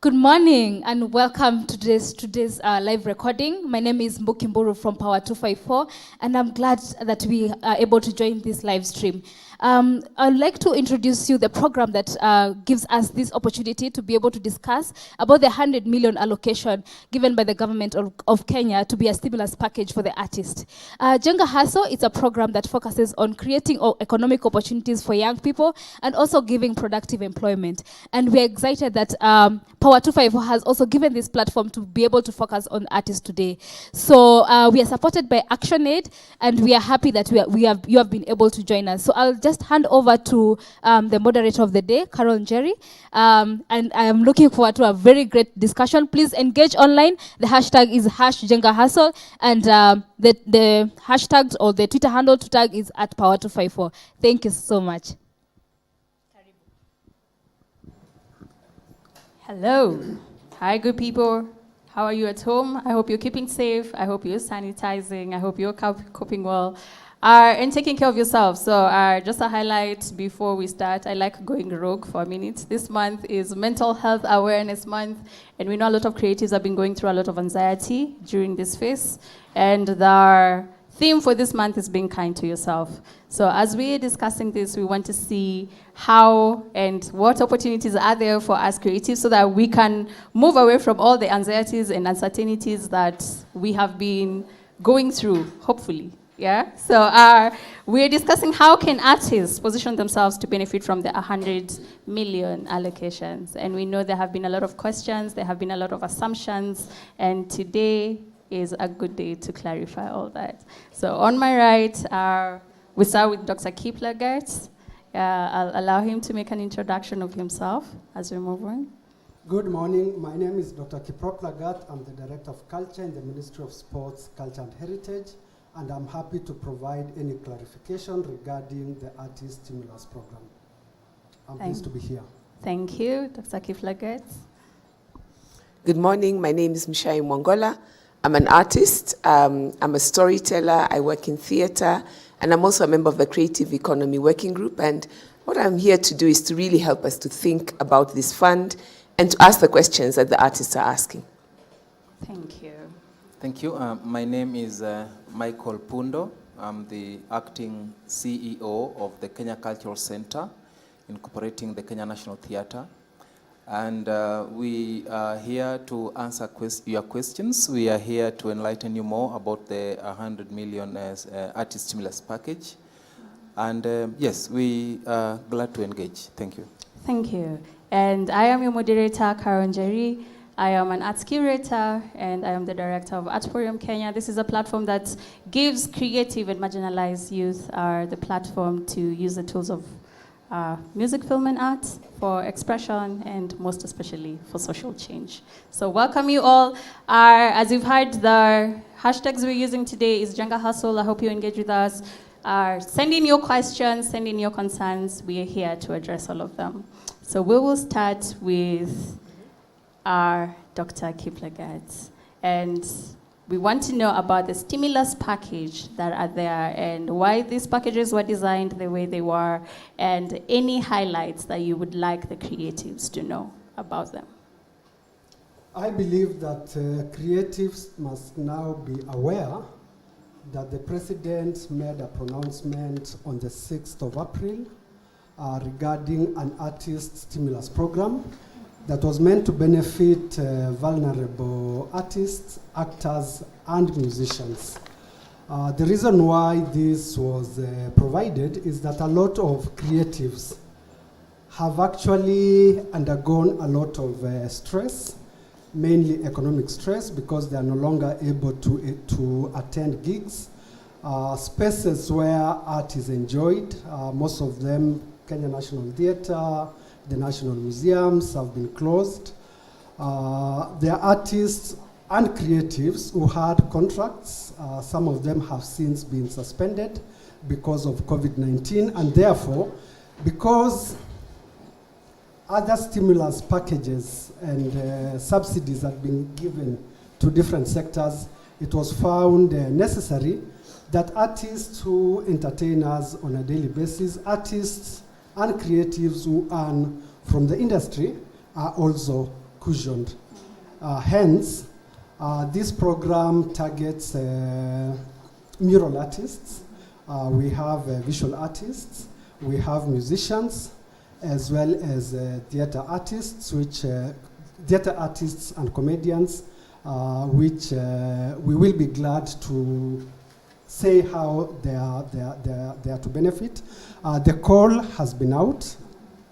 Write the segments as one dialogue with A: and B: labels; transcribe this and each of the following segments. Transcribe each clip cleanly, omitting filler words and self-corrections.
A: Good morning and welcome to today's live recording. My name is Mbukimburu from Power 254 and I'm glad that we are able to join this live stream. I'd like to introduce you the program that gives us this opportunity to be able to discuss about the 100 million allocation given by the government of Kenya to be a stimulus package for the artist. Jenga Hustle is a program that focuses on creating economic opportunities for young people and also giving productive employment. And we're excited that Power 254 has also given this platform to be able to focus on artists today. So we are supported by ActionAid, and we are happy that you have been able to join us. So I'll just hand over to the moderator of the day, Carol Jerry, and I am looking forward to a very great discussion. Please engage online. The hashtag is #Jenga Hustle, and the hashtags or the Twitter handle to tag is @Power 254. Thank you so much.
B: Hello. Hi, good people. How are you at home? I hope you're keeping safe. I hope you're sanitizing. I hope you're coping well and taking care of yourself. So just a highlight before we start, I like going rogue for a minute. This month is Mental Health Awareness Month, and we know a lot of creatives have been going through a lot of anxiety during this phase, and the theme for this month is being kind to yourself. So as we're discussing this, we want to see how and what opportunities are there for us creatives so that we can move away from all the anxieties and uncertainties that we have been going through, hopefully. Yeah. So we're discussing how can artists position themselves to benefit from the 100 million allocations. And we know there have been a lot of questions, there have been a lot of assumptions, and today is a good day to clarify all that. So on my right, we start with Dr. Kiplagat. I'll allow him to make an introduction of himself as we move on.
C: Good morning. My name is Dr. Kiplagat. I'm the Director of Culture in the Ministry of Sports, Culture and Heritage, and I'm happy to provide any clarification regarding the Artist Stimulus Program. I'm pleased to be here.
B: Thank you, Dr. Kiplagat.
D: Good morning. My name is Mishai Mwangola. I'm an artist, I'm a storyteller, I work in theater, and I'm also a member of the Creative Economy Working Group. And what I'm here to do is to really help us to think about this fund and to ask the questions that the artists are asking.
B: Thank you.
E: Thank you. My name is Michael Pundo. I'm the acting CEO of the Kenya Cultural Center, incorporating the Kenya National Theatre. And we are here to answer your questions. We are here to enlighten you more about the 100 million artist stimulus package. And yes, we are glad to engage. Thank you.
B: Thank you. And I am your moderator, Karen Jerry. I am an arts curator, and I am the director of Artporium Kenya. This is a platform that gives creative and marginalized youth the platform to use the tools of music, film, and art for expression, and most especially for social change. So welcome you all. As you've heard, the hashtags we're using today is Jenga Hustle. I hope you engage with us. Send in your questions, send in your concerns. We are here to address all of them. So we will start with our Dr. Kiplagat. And we want to know about the stimulus package that are there and why these packages were designed the way they were, and any highlights that you would like the creatives to know about them.
C: I believe that creatives must now be aware that the President made a pronouncement on the 6th of April regarding an artist stimulus program that was meant to benefit vulnerable artists, actors, and musicians. The reason why this was provided is that a lot of creatives have actually undergone a lot of stress, mainly economic stress, because they are no longer able to attend gigs, spaces where art is enjoyed. Most of them, Kenya National Theatre, the national museums have been closed. There are artists and creatives who had contracts. Some of them have since been suspended because of COVID-19, and therefore, because other stimulus packages and subsidies have been given to different sectors, it was found necessary that artists who entertain us on a daily basis, artists and creatives who earn from the industry are also cushioned. Hence, this program targets mural artists. We have visual artists, we have musicians, as well as theater artists, theater artists and comedians, which we will be glad to say how they are to benefit. The call has been out.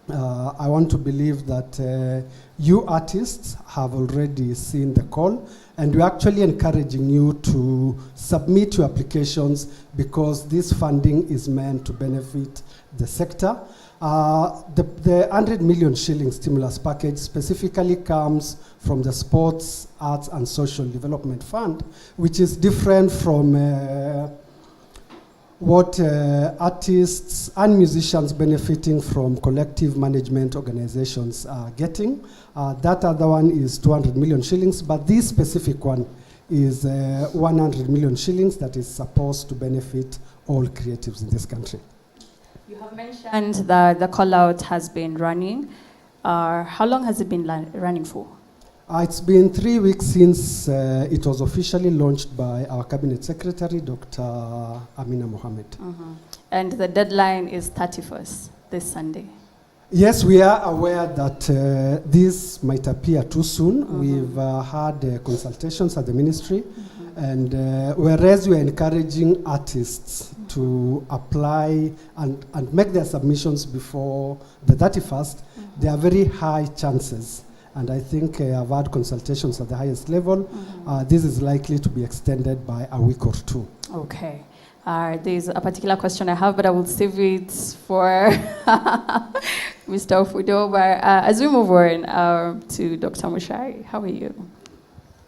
C: I want to believe that you artists have already seen the call, and we're actually encouraging you to submit your applications because this funding is meant to benefit the sector. The 100 million shilling stimulus package specifically comes from the Sports, Arts and Social Development Fund, which is different from what artists and musicians benefiting from collective management organizations are getting. That other one is 200 million shillings, but this specific one is 100 million shillings that is supposed to benefit all creatives in this country.
B: You have mentioned that the call-out has been running. How long has it been running for?
C: It's been 3 weeks since it was officially launched by our Cabinet Secretary, Dr. Amina Mohammed.
B: Mm-hmm. And the deadline is 31st, this Sunday.
C: Yes, we are aware that this might appear too soon.
B: Mm-hmm.
C: We've had consultations at the ministry, mm-hmm. and whereas we're encouraging artists to apply and make their submissions before the 31st, mm-hmm. there are very high chances. And I think I've had consultations at the highest level. Mm-hmm. This is likely to be extended by a week or two.
B: Okay. There's a particular question I have, but I will save it for Mr. Ofudo. But as we move on to Dr. Mushai, how are you?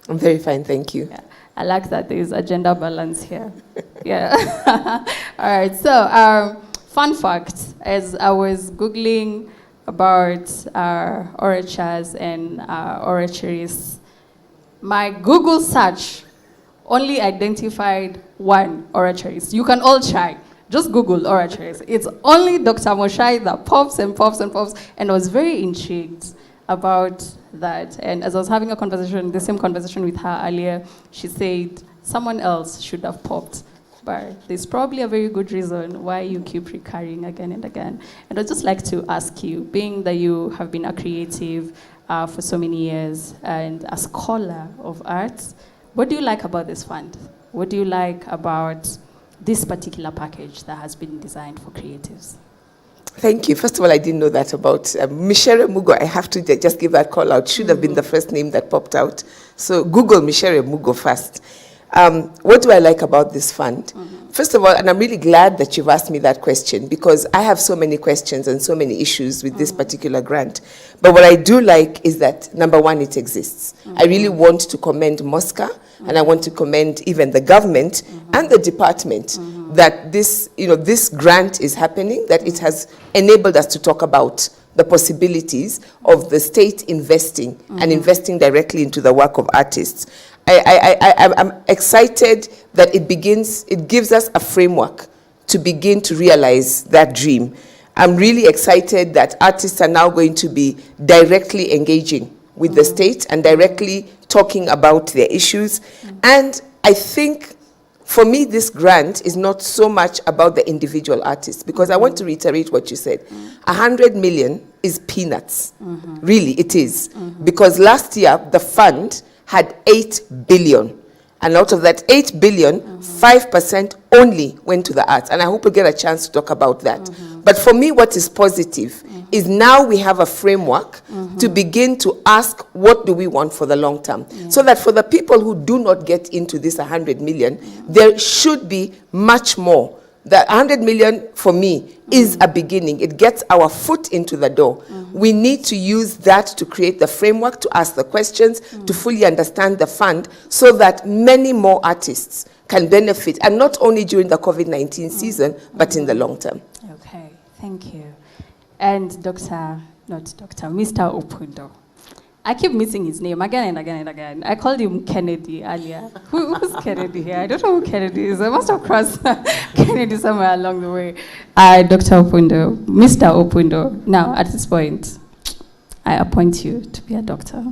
D: I'm very fine, thank you.
B: Yeah. I like that there's a gender balance here. Yeah. All right. So, fun fact, as I was Googling about orators and oratories, my Google search only identified one oratories. You can all try. Just Google oratories. It's only Dr. Mushai that pops and pops and pops, and I was very intrigued about that. And as I was having a conversation, the same conversation with her earlier, she said someone else should have popped. But there's probably a very good reason why you keep recurring again and again. And I'd just like to ask you, being that you have been a creative for so many years and a scholar of arts, what do you like about this fund? What do you like about this particular package that has been designed for creatives?
D: Thank you. First of all, I didn't know that about Michere Mugo. I have to just give that call out. Should have been the first name that popped out. So Google Michere Mugo first. What do I like about this fund? Mm-hmm. First of all, and I'm really glad that you've asked me that question because I have so many questions and so many issues with this particular grant. But what I do like is that, number one, it exists. I really want to commend Mosca, and I want to commend even the government and the department that this grant is happening, that it has enabled us to talk about the possibilities of the state investing and investing directly into the work of artists. I'm excited that it gives us a framework to begin to realize that dream. I'm really excited that artists are now going to be directly engaging with the state and directly talking about their issues. And I think, for me, this grant is not so much about the individual artists, because I want to reiterate what you said. 100 million is peanuts. Really, it is. Because last year, the fund had 8 billion. And out of that 8 billion, 5% only went to the arts. And I hope we'll get a chance to talk about that. But for me, what is positive is now we have a framework to begin to ask, what do we want for the long term? So that for the people who do not get into this 100 million, there should be much more. The 100 million, for me, is a beginning. It gets our foot into the door. We need to use that to create the framework, to ask the questions, to fully understand the fund, so that many more artists can benefit, and not only during the COVID-19 season, but in the long term.
B: Okay, thank you. And Mr. Opundo. I keep missing his name again and again and again. I called him Kennedy earlier. Who's Kennedy here? I don't know who Kennedy is. I must have crossed Kennedy somewhere along the way. Dr. Opundo, Mr. Opundo. Now, at this point, I appoint you to be a doctor.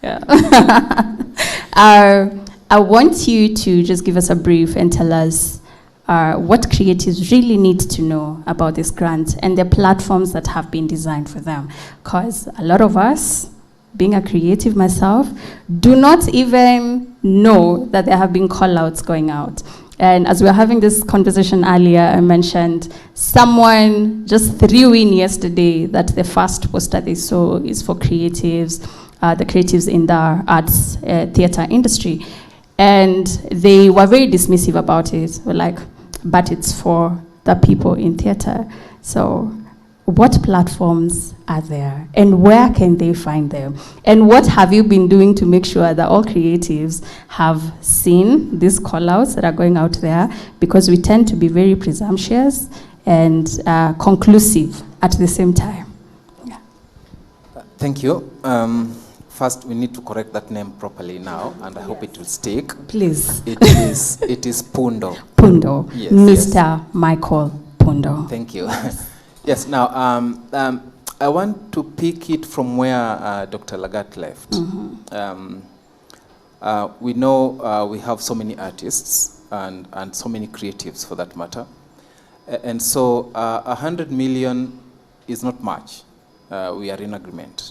B: Yeah. I want you to just give us a brief and tell us what creatives really need to know about this grant and the platforms that have been designed for them. Because a lot of us, being a creative myself, do not even know that there have been call-outs going out. And as we were having this conversation earlier, I mentioned someone just threw in yesterday that the first poster they saw is for creatives, the creatives in the arts theater industry. And they were very dismissive about it. We're like, but it's for the people in theater. So what platforms are there and where can they find them? And what have you been doing to make sure that all creatives have seen these call-outs that are going out there? Because we tend to be very presumptuous and conclusive at the same time. Yeah.
E: Thank you. First, we need to correct that name properly now, and I hope it will stick.
B: Please.
E: It is Pundo.
B: Pundo.
E: Yes,
B: Mr.
E: yes.
B: Michael Pundo.
E: Thank you. Yes, now, I want to pick it from where Dr. Lagat left. We know we have so many artists and so many creatives for that matter. And so 100 million is not much. We are in agreement.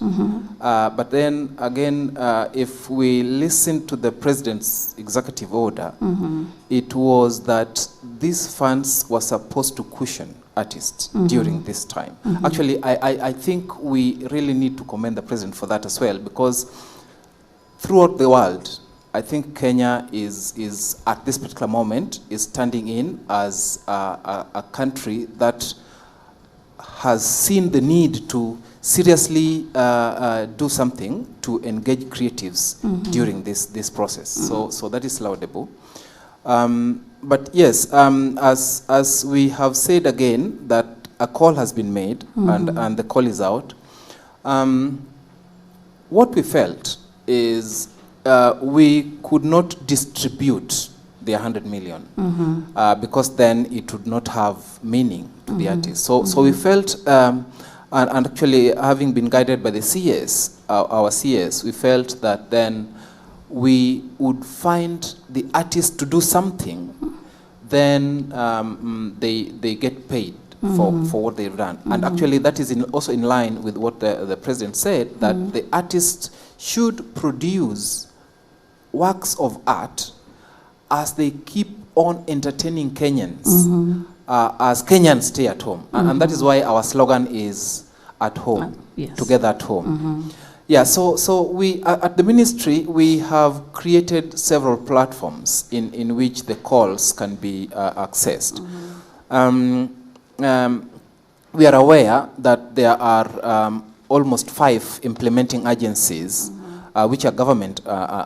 E: But then again, if we listen to the president's executive order, it was that these funds were supposed to cushion artists during this time. Actually, I think we really need to commend the president for that as well, because throughout the world, I think Kenya is at this particular moment, is standing in as a country that has seen the need to seriously do something to engage creatives during this process. So that is laudable. But yes, as we have said again, that a call has been made and the call is out. What we felt is we could not distribute the 100 million because then it would not have meaning to the artist. So we felt, and actually having been guided by the CS, our CS, we felt that then we would find the artist to do something, then they get paid for what they've done. And actually that is also in line with what the president said, that the artist should produce works of art as they keep on entertaining Kenyans, as Kenyans stay at home. And that is why our slogan is at home,
B: yes.
E: Together at home. Yeah, so we, at the ministry, we have created several platforms in which the calls can be accessed. We are aware that there are almost 5 implementing agencies, which are government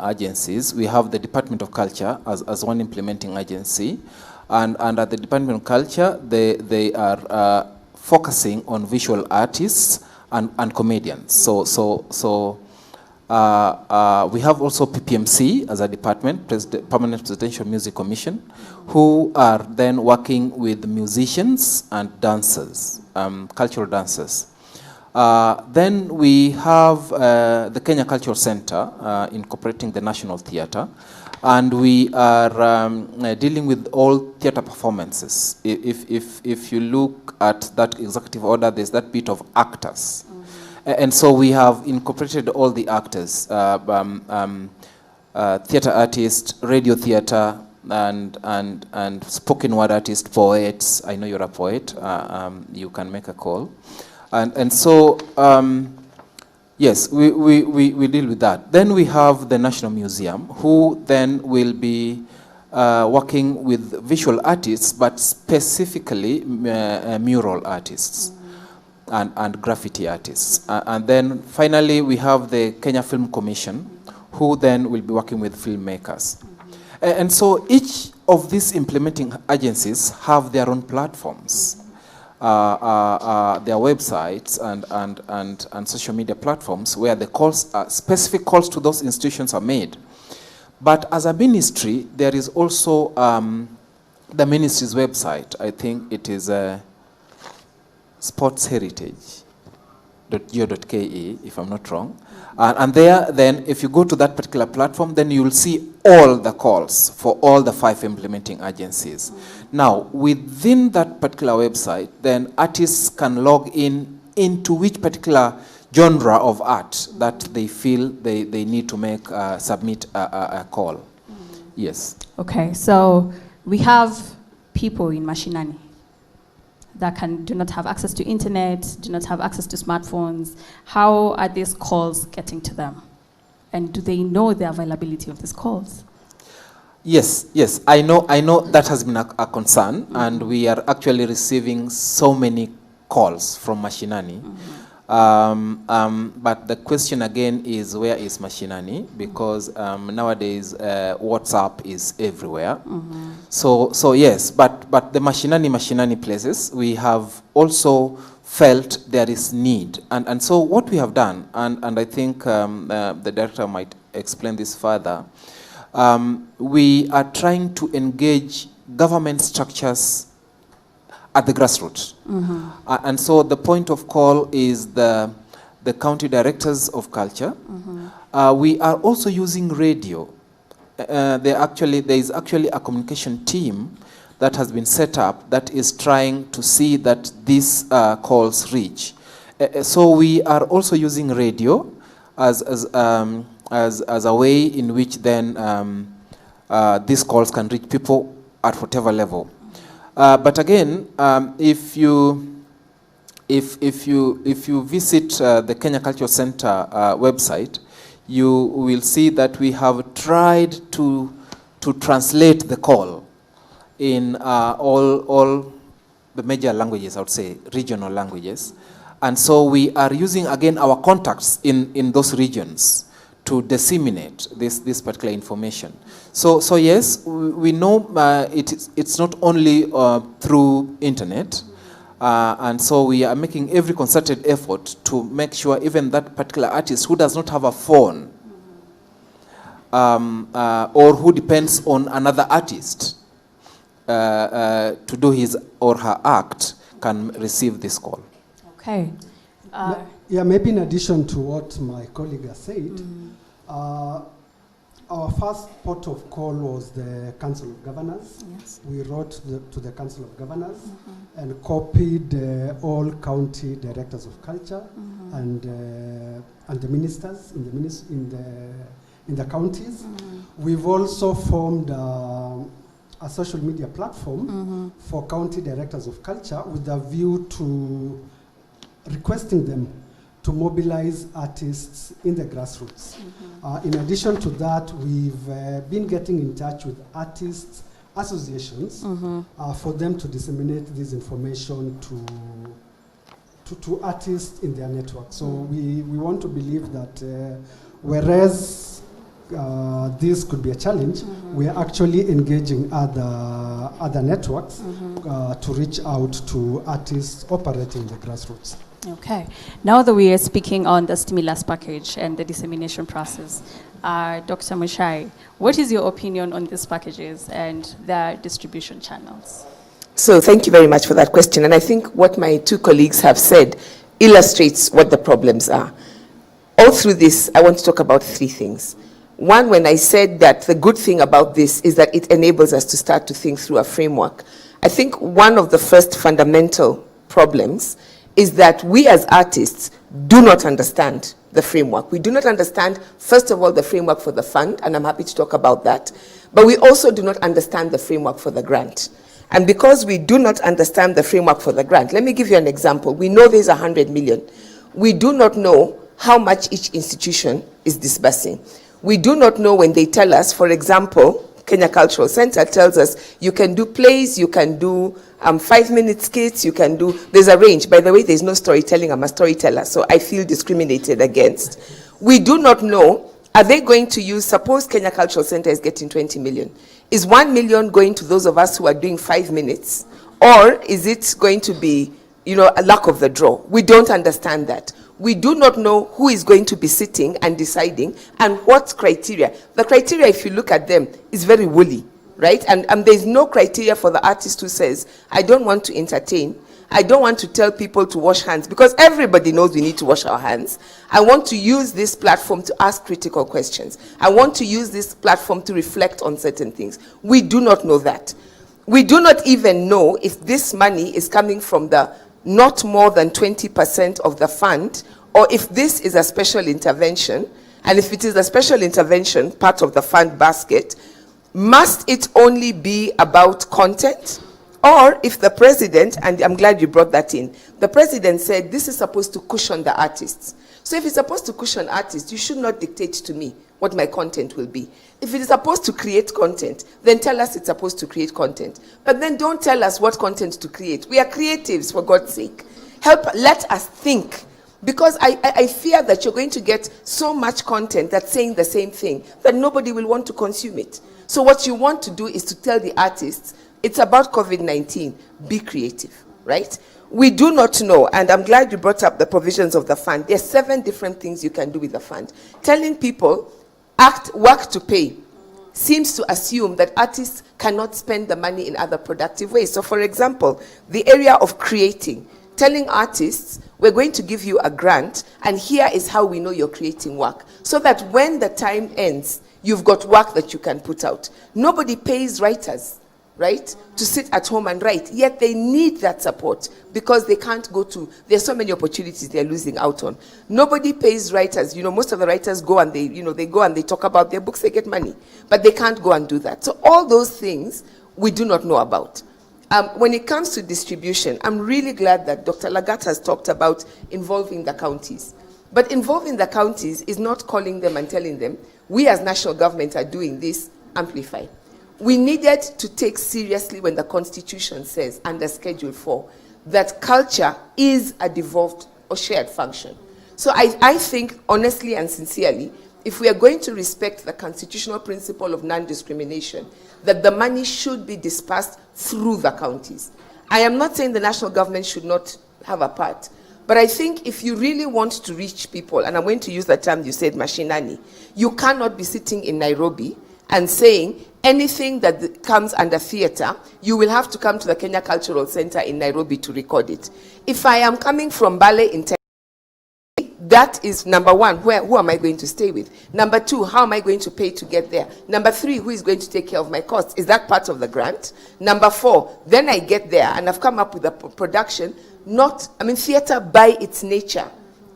E: agencies. We have the Department of Culture as one implementing agency. And at the Department of Culture, they are focusing on visual artists and comedians. So we have also PPMC as a department, Permanent Presidential Music Commission, who are then working with musicians and dancers, cultural dancers. Then we have the Kenya Cultural Center incorporating the National Theatre, and we are dealing with all theatre performances. If you look at that executive order, there's that bit of actors. And so we have incorporated all the actors, theatre artists, radio theatre, and spoken word artists, poets. I know you're a poet. You can make a call. And so, yes, we deal with that. Then we have the National Museum, who then will be working with visual artists, but specifically mural artists and graffiti artists. And then finally, we have the Kenya Film Commission, who then will be working with filmmakers. And so each of these implementing agencies have their own platforms. Their websites and social media platforms where the calls, specific calls to those institutions are made. But as a ministry, there is also the ministry's website. I think it is sports heritage.go.ke. if I'm not wrong. And there, then, if you go to that particular platform, then you will see all the calls for all the 5 implementing agencies. Now, within that particular website, then artists can log in into which particular genre of art that they feel they need to make, submit a call. Yes.
B: Okay, so we have people in Mashinani that do not have access to internet, do not have access to smartphones. How are these calls getting to them? And do they know the availability of these calls?
E: Yes, I know that has been a concern, and we are actually receiving so many calls from Mashinani. But the question again is, where is Mashinani? Because nowadays WhatsApp is everywhere. So yes, but the Mashinani places, we have also felt there is need. And so what we have done, and I think the director might explain this further, we are trying to engage government structures at the grassroots. And so the point of call is the county directors of culture. We are also using radio. There is actually a communication team that has been set up that is trying to see that these calls reach. So we are also using radio as a way in which then these calls can reach people at whatever level. But again, if you visit the Kenya Cultural Center website, you will see that we have tried to translate the call in all the major languages, I would say, regional languages. And so we are using, again, our contacts in those regions to disseminate this particular information. So yes, we know it's not only through internet, and so we are making every concerted effort to make sure even that particular artist who does not have a phone, or who depends on another artist to do his or her act, can receive this call.
B: Okay.
C: Yeah, maybe in addition to what my colleague has said, our first port of call was the Council of Governors.
B: Yes.
C: We wrote to the Council of Governors and copied all county directors of culture and the ministers in the counties. We've also formed a social media platform for county directors of culture with a view to requesting them to mobilize artists in the grassroots. In addition to that, we've been getting in touch with artists associations for them to disseminate this information to artists in their network. So we want to believe that whereas this could be a challenge, we are actually engaging other networks to reach out to artists operating in the grassroots.
B: Okay. Now that we are speaking on the stimulus package and the dissemination process, Dr. Mushai, what is your opinion on these packages and their distribution channels?
D: So thank you very much for that question. And I think what my two colleagues have said illustrates what the problems are. All through this, I want to talk about 3 things. One, when I said that the good thing about this is that it enables us to start to think through a framework. I think one of the first fundamental problems is that we as artists do not understand the framework. We do not understand, first of all, the framework for the fund, and I'm happy to talk about that. But we also do not understand the framework for the grant. And because we do not understand the framework for the grant, let me give you an example. We know there's 100 million. We do not know how much each institution is disbursing. We do not know when they tell us, for example, Kenya Cultural Center tells us you can do plays, you can do 5-minute skits, you can do, there's a range. By the way, there's no storytelling, I'm a storyteller, so I feel discriminated against. We do not know, are they going to use, suppose Kenya Cultural Center is getting 20 million. Is 1 million going to those of us who are doing 5 minutes? Or is it going to be, a luck of the draw? We don't understand that. We do not know who is going to be sitting and deciding and what criteria. The criteria, if you look at them, is very woolly, right? And there's no criteria for the artist who says, I don't want to entertain I don't want to tell people to wash hands because everybody knows we need to wash our hands. I want to use this platform to ask critical questions. I want to use this platform to reflect on certain things. We do not know that. We do not even know if this money is coming from the not more than 20% of the fund, or if this is a special intervention. And if it is a special intervention, part of the fund basket, must it only be about content? Or if the president, and I'm glad you brought that in, the president said this is supposed to cushion the artists. So if it's supposed to cushion artists, you should not dictate to me what my content will be. If it is supposed to create content, then tell us it's supposed to create content. But then don't tell us what content to create. We are creatives, for God's sake. Let us think. Because I fear that you're going to get so much content that's saying the same thing that nobody will want to consume it. So what you want to do is to tell the artists, it's about COVID-19. Be creative, right? We do not know, and I'm glad you brought up the provisions of the fund. There are 7 different things you can do with the fund. Telling people, work to pay, seems to assume that artists cannot spend the money in other productive ways. So for example, the area of creating, telling artists, we're going to give you a grant, and here is how we know you're creating work. So that when the time ends, you've got work that you can put out. Nobody pays writers, right, to sit at home and write, yet they need that support because they can't go to, there's so many opportunities they're losing out on. Nobody pays writers. Most of the writers go and they go and they talk about their books, they get money, but they can't go and do that. So all those things we do not know about. When it comes to distribution, I'm really glad that Dr. Lagat has talked about involving the counties. But involving the counties is not calling them and telling them, we as national government are doing this, amplify. We needed to take seriously when the Constitution says, under Schedule 4, that culture is a devolved or shared function. So I think, honestly and sincerely, if we are going to respect the constitutional principle of non-discrimination, that the money should be dispersed through the counties. I am not saying the national government should not have a part, but I think if you really want to reach people, and I'm going to use the term you said, mashinani, you cannot be sitting in Nairobi and saying anything that comes under theater, you will have to come to the Kenya Cultural Center in Nairobi to record it. If I am coming from ballet in that is number 1, who am I going to stay with? Number 2, how am I going to pay to get there? Number 3, who is going to take care of my costs? Is that part of the grant? Number 4, then I get there and I've come up with a production. Theater by its nature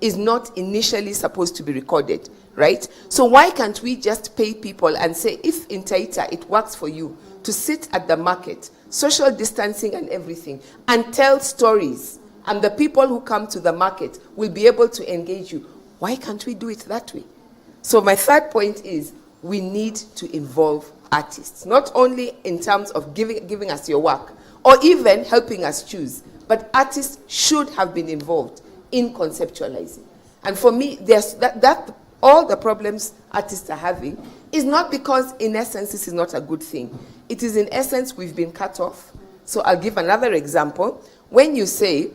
D: is not initially supposed to be recorded, right? So why can't we just pay people and say, if in Taita it works for you to sit at the market, social distancing and everything, and tell stories, and the people who come to the market will be able to engage you. Why can't we do it that way? So my third point is we need to involve artists, not only in terms of giving us your work or even helping us choose, but artists should have been involved in conceptualizing. And for me, there's that all the problems artists are having is not because in essence this is not a good thing. It is in essence we've been cut off. So I'll give another example. When you say,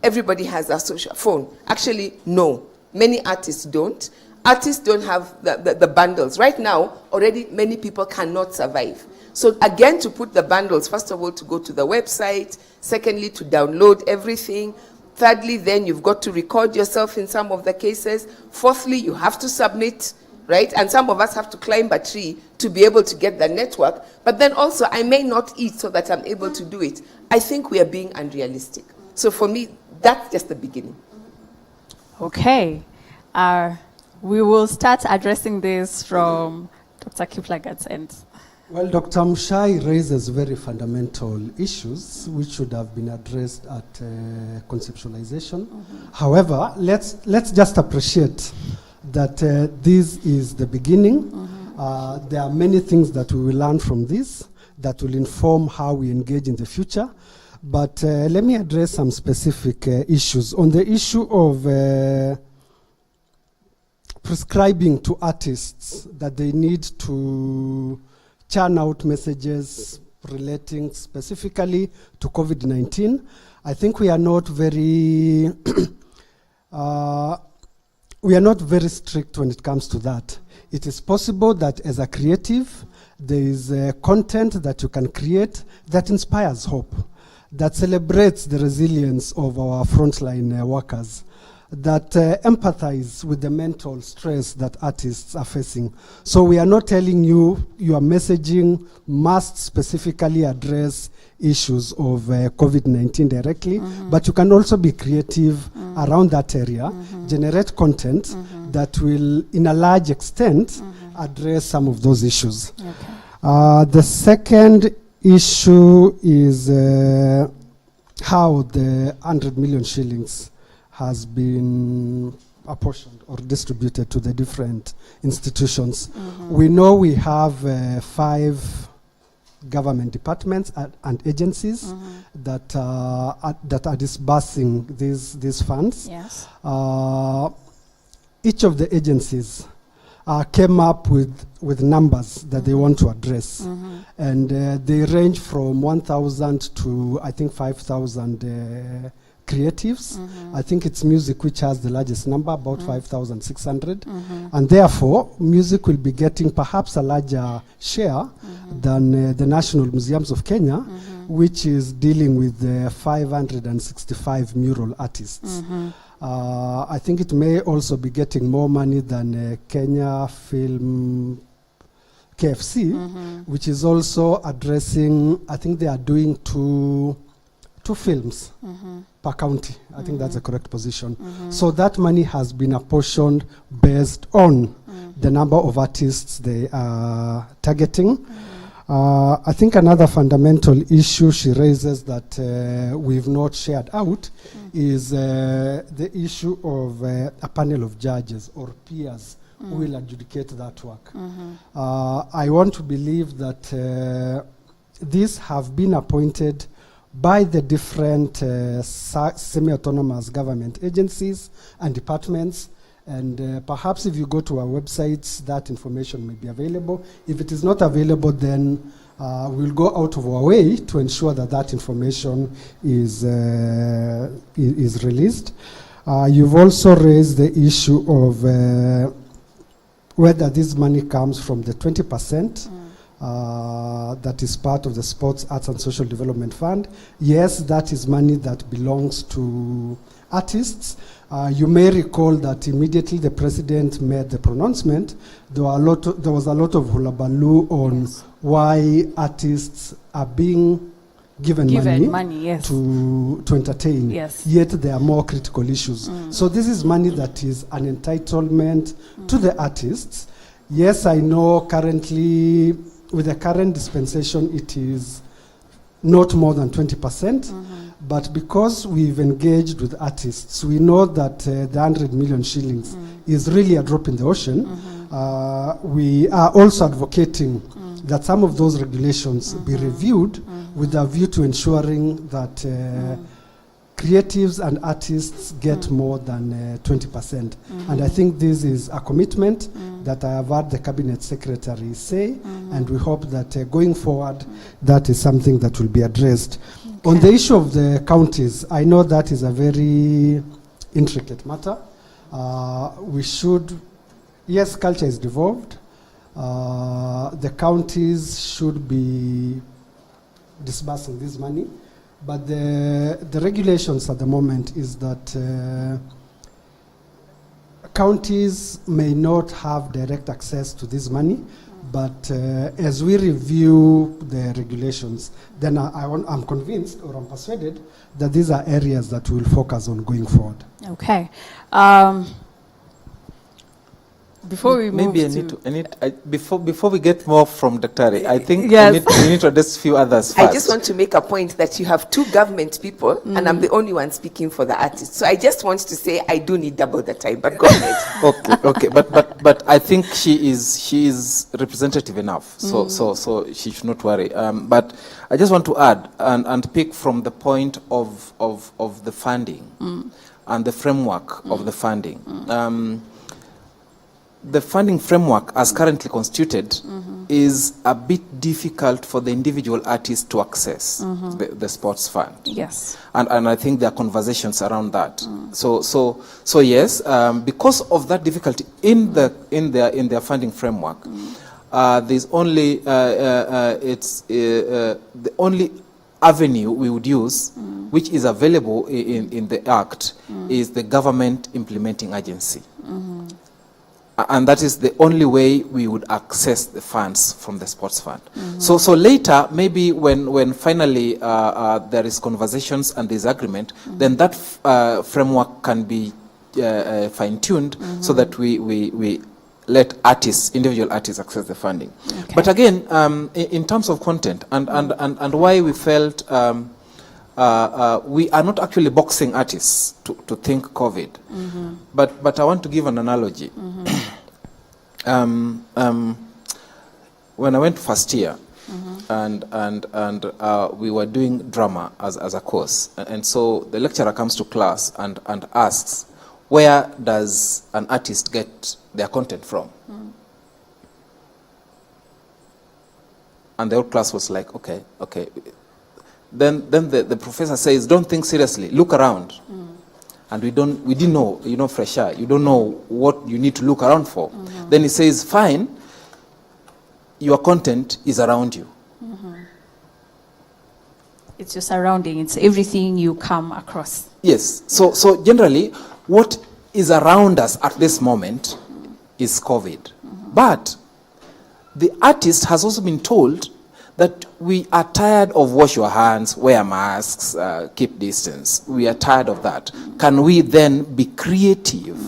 D: everybody has a social phone. Actually, no. Many artists don't. Artists don't have the bundles. Right now, already many people cannot survive. So again, to put the bundles, first of all, to go to the website. Secondly, to download everything. Thirdly, then you've got to record yourself in some of the cases. Fourthly, you have to submit, right? And some of us have to climb a tree to be able to get the network. But then also, I may not eat so that I'm able to do it. I think we are being unrealistic. So for me, that's just the beginning.
B: Okay. We will start addressing this from Dr. Kiplagat's end.
C: Well, Dr. Mushai raises very fundamental issues which should have been addressed at conceptualization. However, let's just appreciate that this is the beginning. There are many things that we will learn from this that will inform how we engage in the future. But let me address some specific issues. On the issue of prescribing to artists that they need to churn out messages relating specifically to COVID-19, I think we are not very strict when it comes to that. It is possible that as a creative, there is content that you can create that inspires hope, that celebrates the resilience of our frontline workers, that empathize with the mental stress that artists are facing. So we are not telling you your messaging must specifically address issues of COVID-19 directly, but you can also be creative around that area, generate content that will, in a large extent, address some of those issues.
B: Okay.
C: The second issue is how the 100 million shillings has been apportioned or distributed to the different institutions. We know we have 5 government departments and agencies that are disbursing these funds.
B: Yes.
C: Each of the agencies came up with numbers that they want to address, and they range from 1,000 to I think 5,000 creatives. I think it's music which has the largest number, about 5,600, and therefore music will be getting perhaps a larger share than the National Museums of Kenya, which is dealing with 565 mural artists. I think it may also be getting more money than Kenya Film KFC, which is also addressing, I think they are doing two films per county. I think that's the correct position. So that money has been apportioned based on the number of artists they are targeting. I think another fundamental issue she raises that we've not shared out is the issue of a panel of judges or peers who will adjudicate that work. I want to believe that these have been appointed by the different semi-autonomous government agencies and departments, and perhaps if you go to our websites, that information may be available. If it is not available, then we'll go out of our way to ensure that that information is released. You've also raised the issue of whether this money comes from the 20% that is part of the Sports, Arts and Social Development Fund. Yes, that is money that belongs to artists. You may recall that immediately the president made the pronouncement, there was a lot of hullabaloo on why artists are being given money
B: yes.
C: to entertain,
B: Yes.
C: yet there are more critical issues. So this is money that is an entitlement to the artists. Yes, I know currently, with the current dispensation, it is not more than 20%, but because we've engaged with artists, we know that the 100 million shillings is really a drop in the ocean. We are also advocating that some of those regulations be reviewed with a view to ensuring that creatives and artists get more than 20%. And I think this is a commitment that I have heard the Cabinet Secretary say, and we hope that going forward, that is something that will be addressed. Okay. On the issue of the counties, I know that is a very intricate matter. Yes, culture is devolved. The counties should be disbursing this money. But the regulations at the moment is that counties may not have direct access to this money, but as we review the regulations, then I'm convinced or I'm persuaded that these are areas that we'll focus on going forward.
B: Okay. Before we move
E: before we get more from Dr. I think
B: Yes.
E: we need to address a few others first.
D: I just want to make a point that you have 2 government people, and I'm the only one speaking for the artists. So I just want to say I do need double the time, but go ahead.
E: Okay, but I think she is representative enough, so she should not worry. But I just want to add and pick from the point of the funding and the framework of the funding. The funding framework as currently constituted is a bit difficult for the individual artist to access the sports fund.
B: Yes.
E: And I think there are conversations around that. So yes, because of that difficulty in their funding framework, there's only the only avenue we would use, which is available in the Act, is the government implementing agency. And that is the only way we would access the funds from the sports fund. So later, maybe when finally there is conversations and there's agreement, then that framework can be fine-tuned so that we let artists, individual artists, access the funding.
B: Okay.
E: But again, in terms of content and why we felt we are not actually boxing artists to think COVID, but I want to give an analogy. When I went first year, and we were doing drama as a course, and so the lecturer comes to class and asks, where does an artist get their content from? And the whole class was like, okay. Then the professor says, don't think seriously, look around. And we didn't know, fresher, you don't know what you need to look around for. Then he says, fine, your content is around you.
B: It's your surrounding. It's everything you come across.
E: Yes. So generally, what is around us at this moment is COVID. But the artist has also been told that we are tired of wash your hands, wear masks, keep distance. We are tired of that. Can we then be creative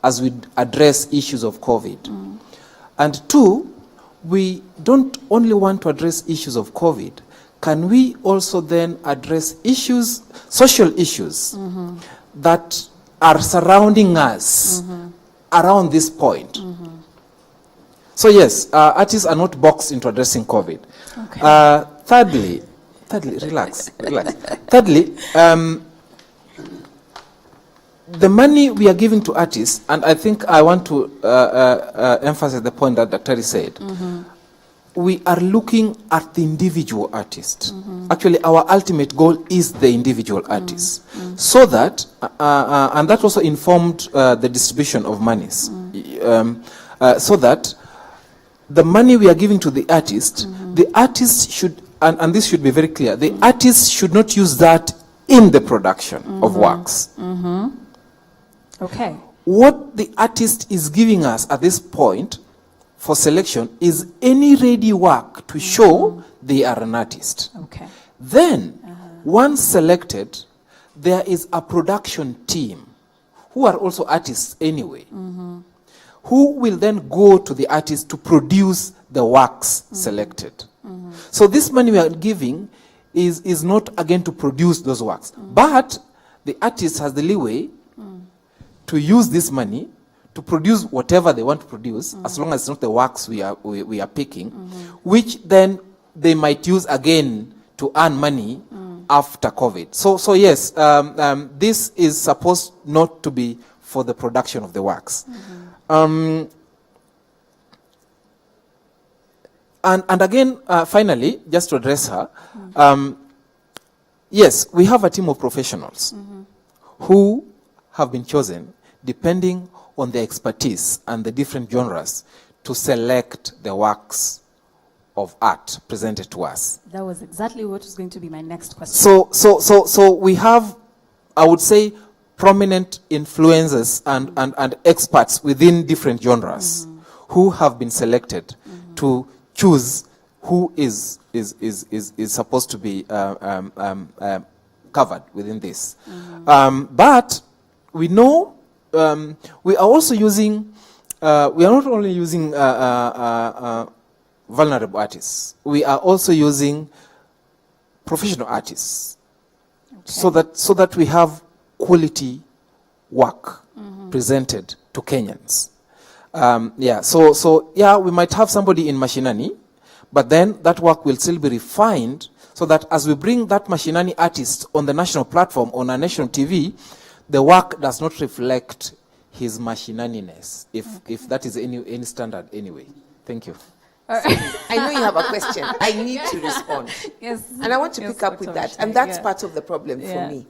E: as we address issues of COVID? And two, we don't only want to address issues of COVID. Can we also then address issues, social issues, that are surrounding us around this point? So yes, artists are not boxed into addressing COVID.
B: Okay.
E: Thirdly, relax. Thirdly, the money we are giving to artists, and I think I want to emphasize the point that Dr. said, we are looking at the individual artist. Actually, our ultimate goal is the individual artist. So that, and that also informed the distribution of monies. So that the money we are giving to the artist should, and this should be very clear, the artist should not use that in the production of works.
B: Okay.
E: What the artist is giving us at this point for selection is any ready work to show they are an artist.
B: Okay.
E: Then, once selected, there is a production team who are also artists anyway, who will then go to the artist to produce the works selected. So this money we are giving is not again to produce those works, but the artist has the leeway to use this money to produce whatever they want to produce, as long as it's not the works we are picking, which then they might use again to earn money after COVID. So yes, this is supposed not to be for the production of the works. And again, finally, just to address her, yes, we have a team of professionals who have been chosen depending on their expertise and the different genres to select the works of art presented to us.
B: That was exactly what was going to be my next question.
E: So we have, I would say, prominent influencers and experts within different genres who have been selected to choose who is supposed to be covered within this. But we know we are also using, we are not only using vulnerable artists, we are also using professional artists, so that we have quality work presented to Kenyans. So we might have somebody in Mashinani, but then that work will still be refined so that as we bring that Mashinani artist on the national platform, on our national TV, the work does not reflect his Mashinaniness, if that is any standard anyway. Thank you.
D: I know you have a question. I need to respond.
B: Yes.
D: And I want to
B: Yes,
D: pick up with
B: Dr.
D: that. And
B: Mishai,
D: that's
B: yeah.
D: part of the problem for
B: Yeah,
D: me.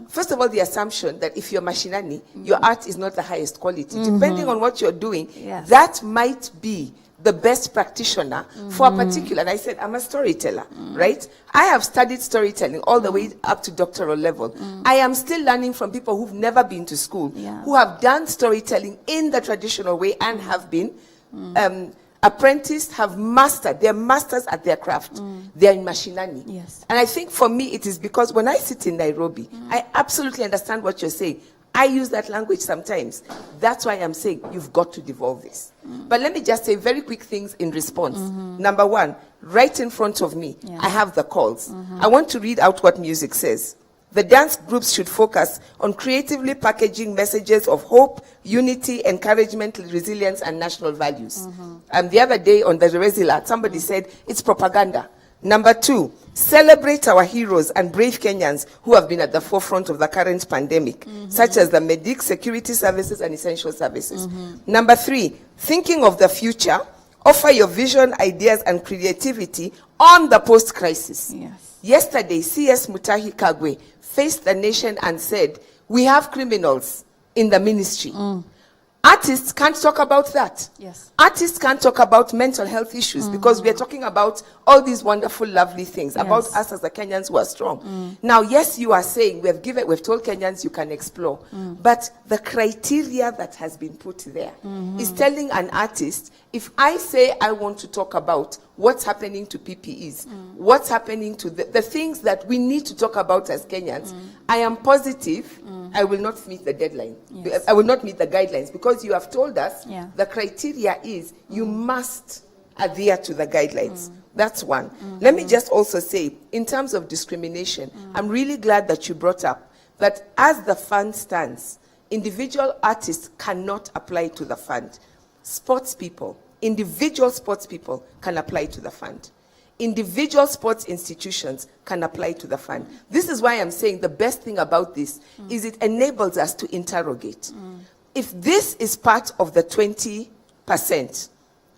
D: First of all, the assumption that if you're machinani, your art is not the highest quality. Depending on what you're doing,
B: Yes.
D: that might be the best practitioner for a particular. And I said, I'm a storyteller, right? I have studied storytelling all the way up to doctoral level. I am still learning from people who've never been to school,
B: Yeah.
D: who have done storytelling in the traditional way and have been apprenticed, have mastered. They're masters at their craft. They're in machinani.
B: Yes.
D: And I think for me, it is because when I sit in Nairobi, I absolutely understand what you're saying. I use that language sometimes. That's why I'm saying you've got to devolve this. But let me just say very quick things in response. Number one, right in front of me,
B: Yeah.
D: I have the calls. I want to read out what music says. The dance groups should focus on creatively packaging messages of hope, unity, encouragement, resilience, and national values. The other day on the Resilient, somebody said it's propaganda. Number two, celebrate our heroes and brave Kenyans who have been at the forefront of the current pandemic, such as the medic, security services, and essential services. Number three, thinking of the future, offer your vision, ideas, and creativity on the post-crisis.
B: Yes.
D: Yesterday, CS Mutahi Kagwe faced the nation and said, we have criminals in the ministry. Artists can't talk about that.
B: Yes.
D: Artists can't talk about mental health issues because we are talking about all these wonderful, lovely things about
B: Yes.
D: us as the Kenyans who are strong. Now, yes, you are saying we've told Kenyans you can explore, but the criteria that has been put there is telling an artist, if I say I want to talk about what's happening to PPEs, what's happening to the things that we need to talk about as Kenyans, I am positive I will not meet the deadline.
B: Yes.
D: I will not meet the guidelines because you have told us
B: Yeah.
D: the criteria is you must adhere to the guidelines. That's one. Let me just also say, in terms of discrimination, I'm really glad that you brought up that as the fund stands, individual artists cannot apply to the fund. Sports people, individual sports people can apply to the fund. Individual sports institutions can apply to the fund. This is why I'm saying the best thing about this is it enables us to interrogate. If this is part of the 20%,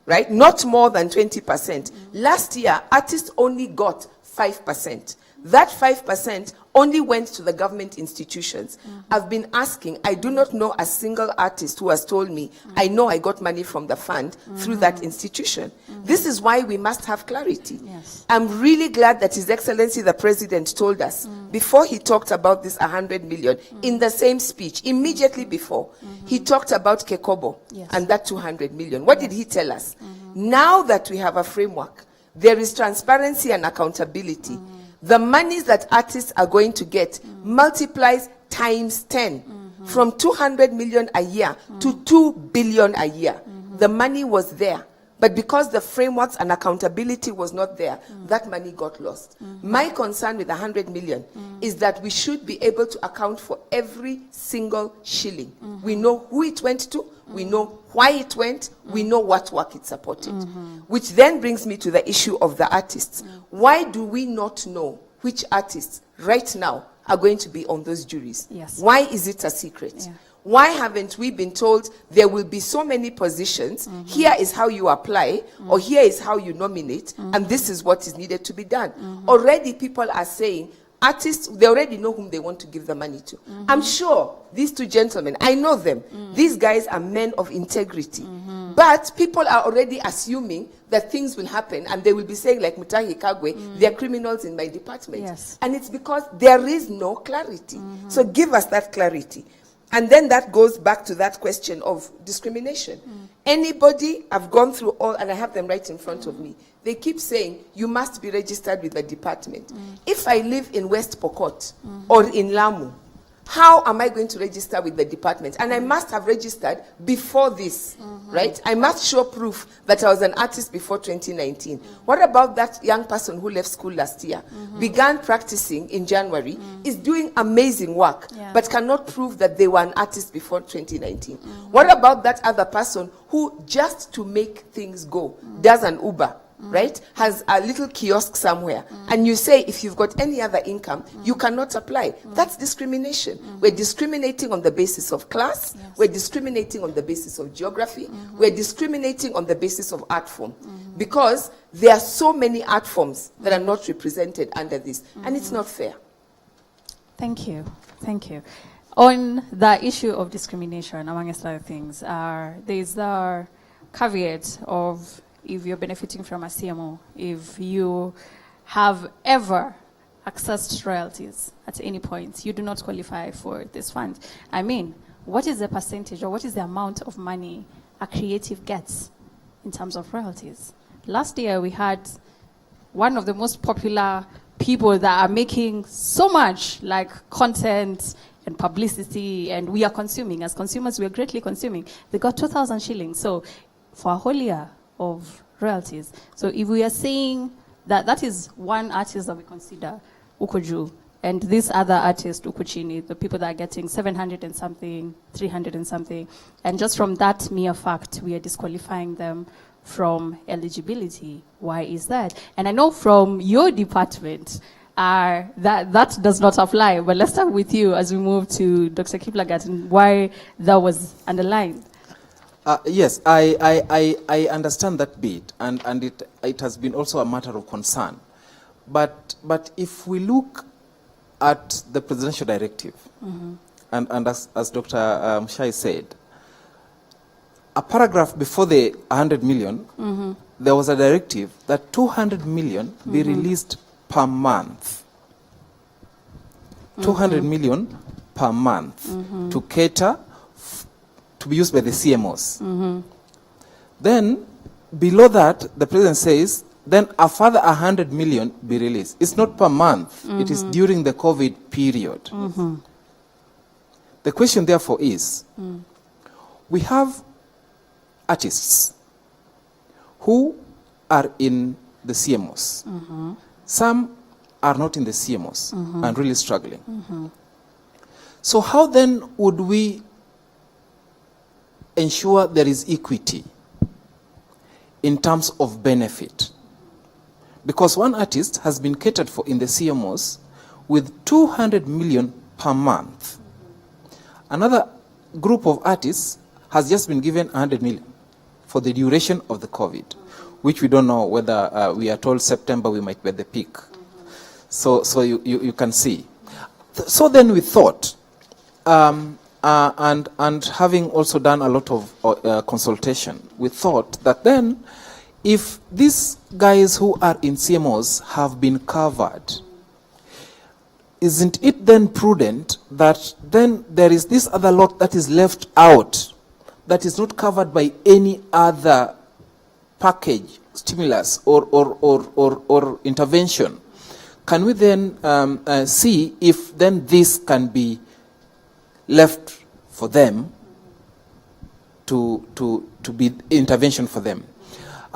D: right, not more than 20%, last year artists only got 5%. That 5% only went to the government institutions. I've been asking, I do not know a single artist who has told me, I know I got money from the fund through that institution. This is why we must have clarity.
B: Yes.
D: I'm really glad that His Excellency the President told us, before he talked about this 100 million, in the same speech, immediately before, he talked about Kekobo
B: Yes.
D: and that 200 million. What did he tell us? Now that we have a framework, there is transparency and accountability. The monies that artists are going to get multiplies times 10 from 200 million a year to 2 billion a year. The money was there. But because the frameworks and accountability was not there, that money got lost. My concern with 100 million is that we should be able to account for every single shilling. We know who it went to, we know why it went, we know what work it supported. Which then brings me to the issue of the artists. Why do we not know which artists right now are going to be on those juries?
B: Yes.
D: Why is it a secret?
B: Yeah.
D: Why haven't we been told there will be so many positions, here is how you apply, or here is how you nominate, and this is what is needed to be done? Already people are saying, artists, they already know whom they want to give the money to. I'm sure these two gentlemen, I know them. These guys are men of integrity. But people are already assuming that things will happen, and they will be saying, like Mutahi Kagwe, they're criminals in my department.
B: Yes.
D: And it's because there is no clarity. So give us that clarity. And then that goes back to that question of discrimination. Anybody, I've gone through all, and I have them right in front of me. They keep saying, you must be registered with the department. If I live in West Pokot or in Lamu, how am I going to register with the department? And I must have registered before this, right? I must show proof that I was an artist before 2019. What about that young person who left school last year, began practicing in January, is doing amazing work,
B: Yeah.
D: but cannot prove that they were an artist before 2019? What about that other person who, just to make things go, does an Uber right, has a little kiosk somewhere, and you say if you've got any other income, you cannot apply. That's discrimination. We're discriminating on the basis of class, we're discriminating on the basis of geography, we're discriminating on the basis of art form, because there are so many art forms that are not represented under this, and it's not fair.
B: Thank you. Thank you. On the issue of discrimination, amongst other things, there's the caveat of if you're benefiting from a CMO, if you have ever accessed royalties at any point, you do not qualify for this fund. I mean, what is the percentage or what is the amount of money a creative gets in terms of royalties? Last year, we had one of the most popular people that are making so much like content and publicity, and we are consuming. As consumers, we are greatly consuming. They got 2,000 shillings. So for a whole year of royalties. So if we are saying that that is one artist that we consider Ukoju, and this other artist, Ukuchini, the people that are getting 700 and something, 300 and something, and just from that mere fact, we are disqualifying them from eligibility. Why is that? And I know from your department that does not apply, but let's start with you as we move to Dr. Kiplagat and why that was underlined.
E: Yes, I understand that bit, and it has been also a matter of concern. But if we look at the presidential directive, and as Dr. Mshai said, a paragraph before the 100 million, there was a directive that 200 million be released per month. 200 million per month to cater to be used by the CMOs. Then, below that, the president says, then a further 100 million be released. It's not per month. It is during the COVID period. The question, therefore, is, we have artists who are in the CMOs. Some are not in the CMOs and really struggling. So how then would we ensure there is equity in terms of benefit? Because one artist has been catered for in the CMOs with 200 million per month. Another group of artists has just been given 100 million for the duration of the COVID, which we don't know whether we are told September we might be at the peak. So you can see. So then we thought, and having also done a lot of consultation, we thought that then if these guys who are in CMOs have been covered, isn't it then prudent that then there is this other lot that is left out that is not covered by any other package, stimulus, or intervention? Can we then see if then this can be left for them to be intervention for them?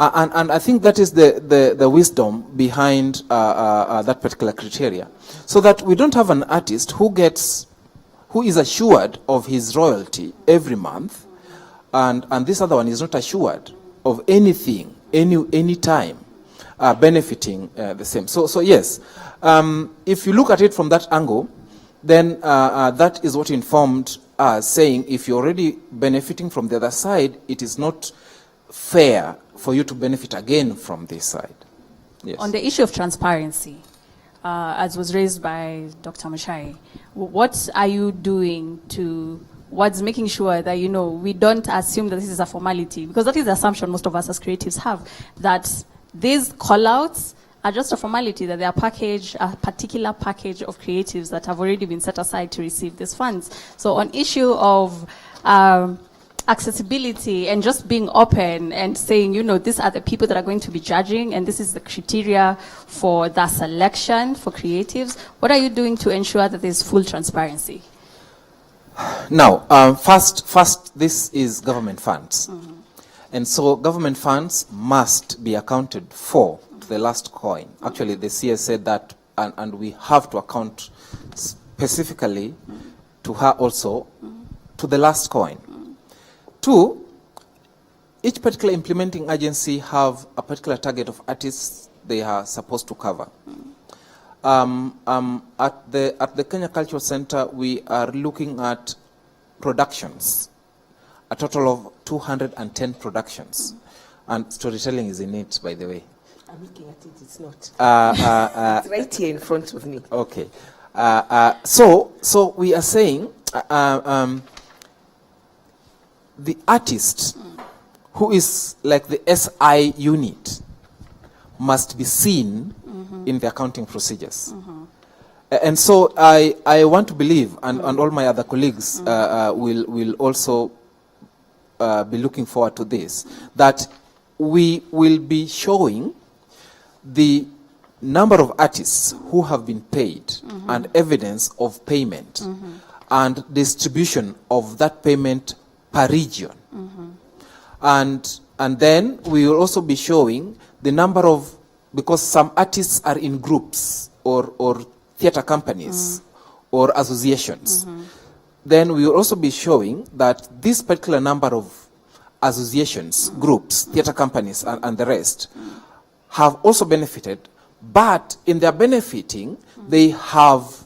E: And I think that is the wisdom behind that particular criteria, so that we don't have an artist who is assured of his royalty every month, and this other one is not assured of anything, any time, benefiting the same. So yes, if you look at it from that angle, then that is what informed us, saying if you're already benefiting from the other side, it is not fair for you to benefit again from this side. Yes.
B: On the issue of transparency, as was raised by Dr. Mashai, what are you doing towards making sure that, we don't assume that this is a formality? Because that is the assumption most of us as creatives have, that these call-outs are just a formality, that they are a particular package of creatives that have already been set aside to receive these funds. So on issue of accessibility and just being open and saying, these are the people that are going to be judging and this is the criteria for the selection for creatives, what are you doing to ensure that there's full transparency?
E: Now, first, this is government funds. And so government funds must be accounted for to the last coin. Actually, the CS said that, and we have to account specifically to her also, to the last coin. Two, each particular implementing agency have a particular target of artists they are supposed to cover. At the Kenya Cultural Center, we are looking at productions, a total of 210 productions. And storytelling is in it, by the way.
D: I'm looking at it, it's not. It's right here in front of me.
E: Okay. So we are saying the artist who is like the SI unit must be seen in the accounting procedures. And so I want to believe, and all my other colleagues will also be looking forward to this, that we will be showing the number of artists who have been paid and evidence of payment and distribution of that payment per region. And then we will also be showing the number of, because some artists are in groups or theater companies or associations. Then we will also be showing that this particular number of associations, groups, theater companies, and the rest have also benefited, but in their benefiting, they have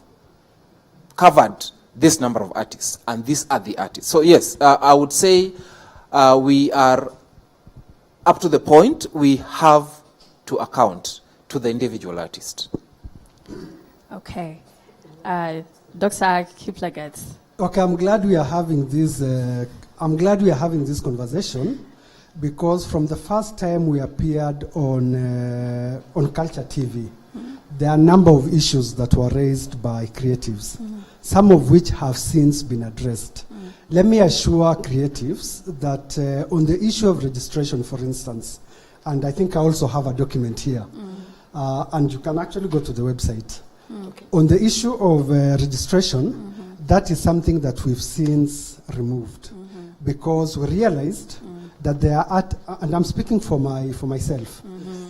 E: covered this number of artists, and these are the artists. So yes, I would say we are up to the point we have to account to the individual artist.
B: Okay. Dr. Kiplagat.
C: Okay, I'm glad we are having this. I'm glad we are having this conversation, because from the first time we appeared on Culture TV, there are a number of issues that were raised by creatives, some of which have since been addressed. Let me assure creatives that on the issue of registration, for instance, and I think I also have a document here, and you can actually go to the website.
D: Okay.
C: On the issue of registration, that is something that we've since removed, because we realized that there are and I'm speaking for myself.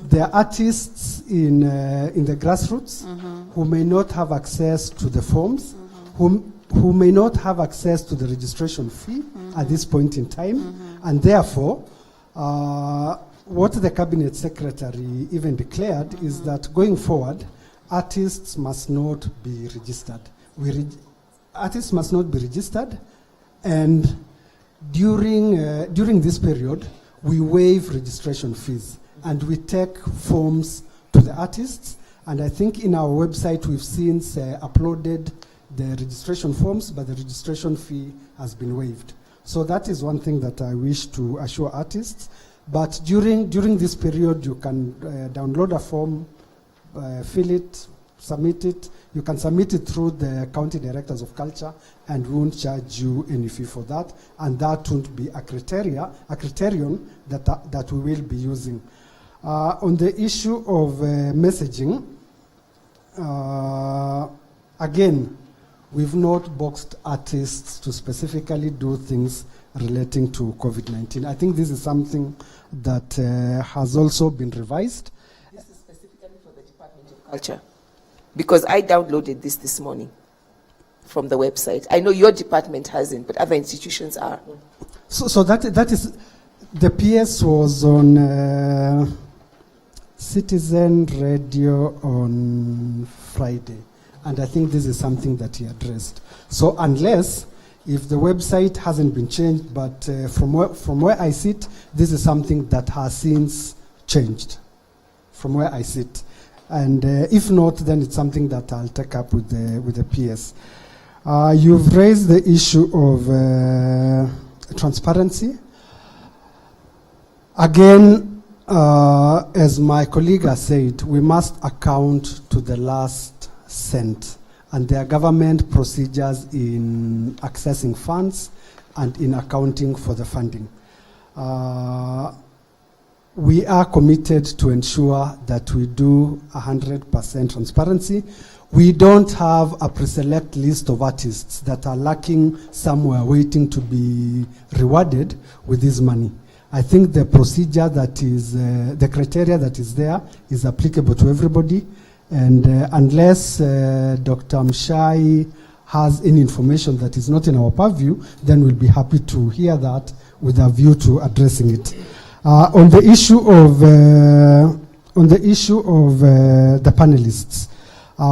C: There are artists in the grassroots who may not have access to the forms, who may not have access to the registration fee at this point in time, and therefore, what the cabinet secretary even declared is that going forward, artists must not be registered. Artists must not be registered, and during this period, we waive registration fees and we take forms to the artists. And I think in our website we've since uploaded the registration forms, but the registration fee has been waived. So that is one thing that I wish to assure artists. But during this period, you can download a form, fill it, submit it. You can submit it through the county directors of culture, and we won't charge you any fee for that. And that won't be a criterion that we will be using. On the issue of messaging, again, we've not boxed artists to specifically do things relating to COVID-19. I think this is something that has also been revised.
D: This is specifically for the Department of Culture, because I downloaded this morning from the website. I know your department hasn't, but other institutions are.
C: So that is, the PS was on Citizen Radio on Friday, and I think this is something that he addressed. So unless, if the website hasn't been changed, but from where I sit, this is something that has since changed from where I sit. And if not, then it's something that I'll take up with the PS. You've raised the issue of transparency. Again, as my colleague has said, we must account to the last cent. And there are government procedures in accessing funds and in accounting for the funding. We are committed to ensure that we do 100% transparency. We don't have a pre-select list of artists that are lacking somewhere waiting to be rewarded with this money. I think the procedure that is, the criteria that is there is applicable to everybody. And unless Dr. Mshai has any information that is not in our purview, then we'll be happy to hear that with a view to addressing it. On the issue of the panelists,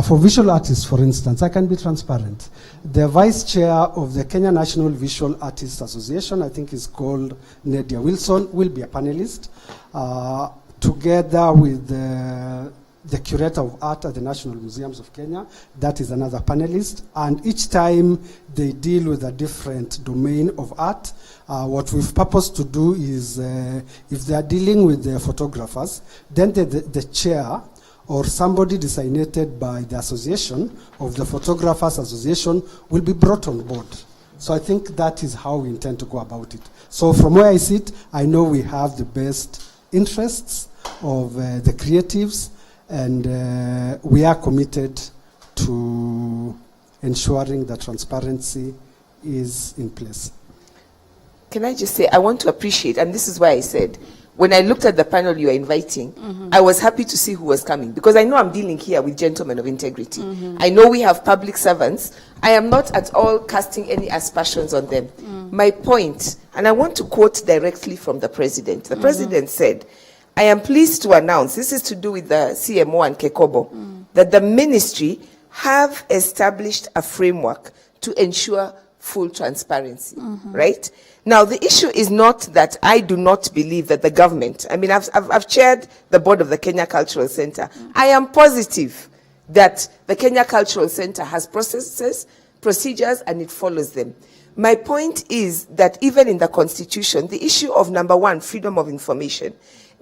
C: for visual artists, for instance, I can be transparent. The vice chair of the Kenya National Visual Artists Association, I think is called Nadia Wilson, will be a panelist, together with the curator of art at the National Museums of Kenya. That is another panelist. And each time they deal with a different domain of art, what we've purposed to do is, if they are dealing with the photographers, then the chair or somebody designated by the association of the Photographers Association will be brought on board. So I think that is how we intend to go about it. So from where I sit, I know we have the best interests of the creatives, and we are committed to ensuring that transparency is in place.
D: Can I just say, I want to appreciate, and this is why I said, when I looked at the panel you are inviting, I was happy to see who was coming, because I know I'm dealing here with gentlemen of integrity. I know we have public servants. I am not at all casting any aspersions on them. My point, and I want to quote directly from the president. The president said, I am pleased to announce, this is to do with the CMO and Kekobo, that the ministry have established a framework to ensure full transparency, right? Now, the issue is not that I do not believe that the government, I mean, I've chaired the board of the Kenya Cultural Center. I am positive that the Kenya Cultural Center has processes, procedures, and it follows them. My point is that even in the Constitution, the issue of, number one, freedom of information,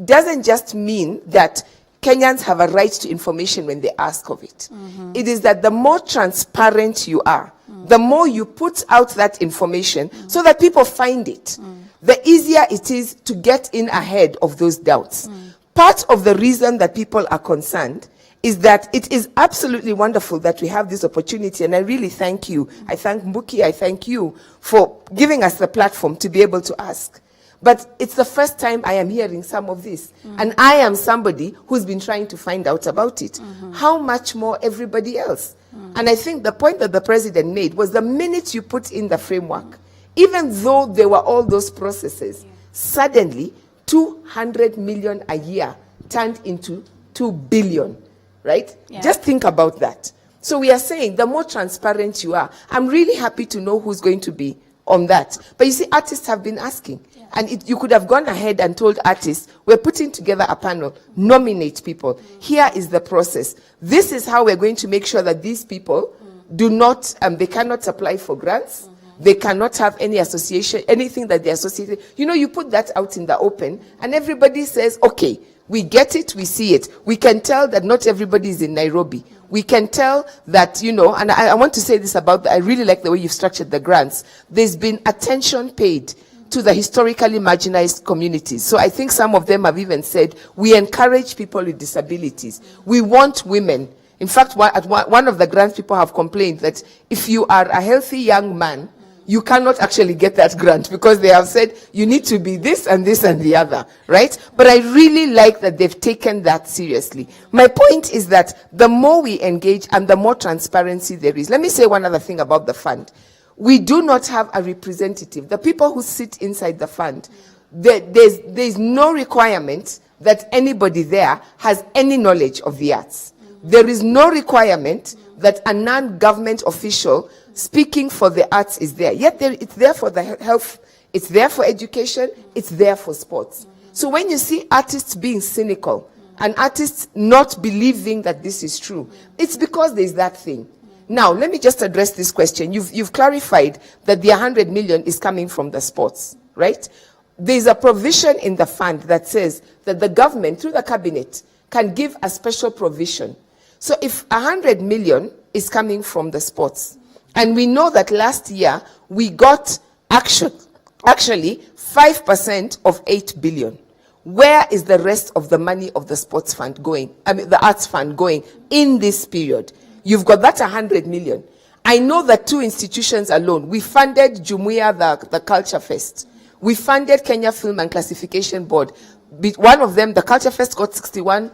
D: doesn't just mean that Kenyans have a right to information when they ask of it. It is that the more transparent you are, the more you put out that information so that people find it, the easier it is to get in ahead of those doubts. Part of the reason that people are concerned is that it is absolutely wonderful that we have this opportunity, and I really thank you. I thank Mbuki, I thank you for giving us the platform to be able to ask. But it's the first time I am hearing some of this. And I am somebody who's been trying to find out about it. How much more everybody else? And I think the point that the president made was the minute you put in the framework, even though there were all those processes, suddenly 200 million a year turned into 2 billion, right?
B: Yeah.
D: Just think about that. So we are saying the more transparent you are, I'm really happy to know who's going to be on that. But you see, artists have been asking. And you could have gone ahead and told artists, we're putting together a panel, nominate people. Here is the process. This is how we're going to make sure that these people do not, they cannot apply for grants. They cannot have any association, anything that they're associated. You know, you put that out in the open, and everybody says, okay, we get it, we see it. We can tell that not everybody is in Nairobi. We can tell that, you know, and I want to say this about, I really like the way you've structured the grants. There's been attention paid to the historically marginalized communities. So I think some of them have even said, we encourage people with disabilities. We want women. In fact, one of the grants, people have complained that if you are a healthy young man, you cannot actually get that grant, because they have said you need to be this and this and the other, right? But I really like that they've taken that seriously. My point is that the more we engage and the more transparency there is. Let me say one other thing about the fund. We do not have a representative. The people who sit inside the fund, there's no requirement that anybody there has any knowledge of the arts. There is no requirement that a non-government official speaking for the arts is there. Yet it's there for the health, it's there for education, it's there for sports. So when you see artists being cynical and artists not believing that this is true, it's because there's that thing. Now, let me just address this question. You've clarified that the 100 million is coming from the sports, right? There's a provision in the fund that says that the government, through the cabinet, can give a special provision. So if 100 million is coming from the sports, and we know that last year we got actually 5% of 8 billion. Where is the rest of the money of the sports fund going? I mean, the arts fund going in this period? You've got that 100 million. I know that 2 institutions alone. We funded Jumuiya, the Culture Fest. We funded Kenya Film and Classification Board. One of them, the Culture Fest, got 61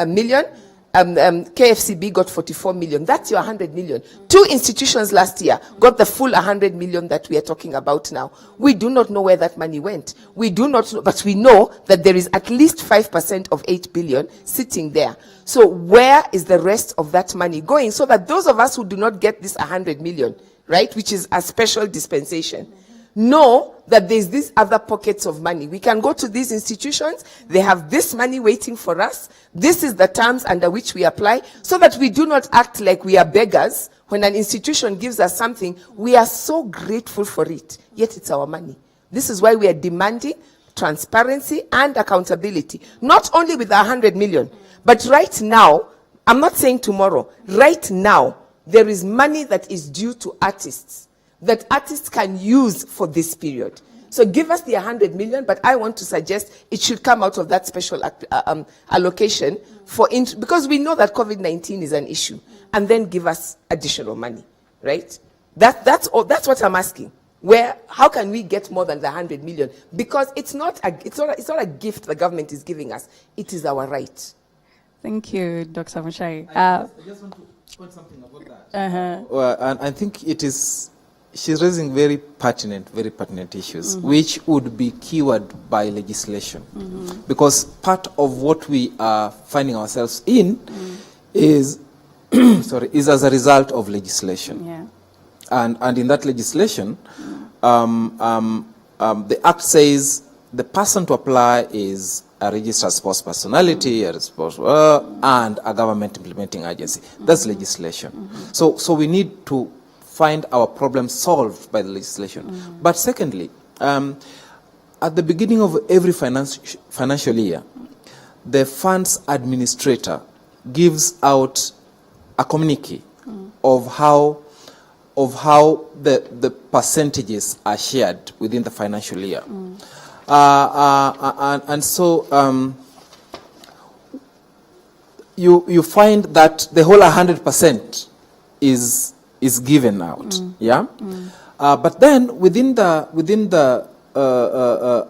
D: million. KFCB got 44 million. That's your 100 million. 2 institutions last year got the full 100 million that we are talking about now. We do not know where that money went. We do not know, but we know that there is at least 5% of 8 billion sitting there. So where is the rest of that money going? So that those of us who do not get this 100 million, right, which is a special dispensation, know that there's these other pockets of money. We can go to these institutions. They have this money waiting for us. This is the terms under which we apply, so that we do not act like we are beggars. When an institution gives us something, we are so grateful for it, yet it's our money. This is why we are demanding transparency and accountability, not only with 100 million, but right now, I'm not saying tomorrow, right now, there is money that is due to artists that artists can use for this period. So give us the 100 million, but I want to suggest it should come out of that special allocation because we know that COVID-19 is an issue, and then give us additional money, right? That's what I'm asking. How can we get more than the 100 million? Because it's not a gift the government is giving us. It is our right.
B: Thank you, Dr. Muchai.
E: I just want to point something about that. Well, and I think she's raising very pertinent issues, which would be cured by legislation. Because part of what we are finding ourselves in is as a result of legislation.
B: Yeah.
E: And in that legislation, the Act says the person to apply is a registered sports personality, and a government implementing agency. That's legislation. So we need to find our problem solved by the legislation. But secondly, at the beginning of every financial year, the fund's administrator gives out a communique of how the percentages are shared within the financial year. And so you find that the whole 100% is given out, but then within the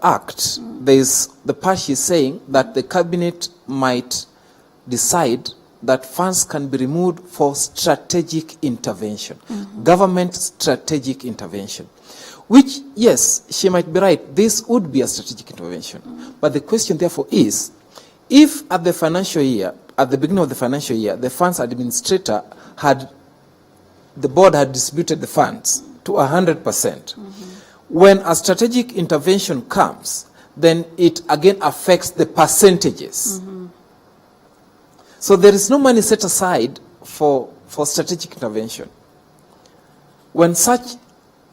E: act, there's the part she's saying that the cabinet might decide that funds can be removed for strategic intervention, government strategic intervention, which, yes, she might be right, this would be a strategic intervention. But the question therefore is, if at the beginning of the financial year, the funds administrator the board had distributed the funds to 100%. When a strategic intervention comes, then it again affects the percentages. So there is no money set aside for strategic intervention. When such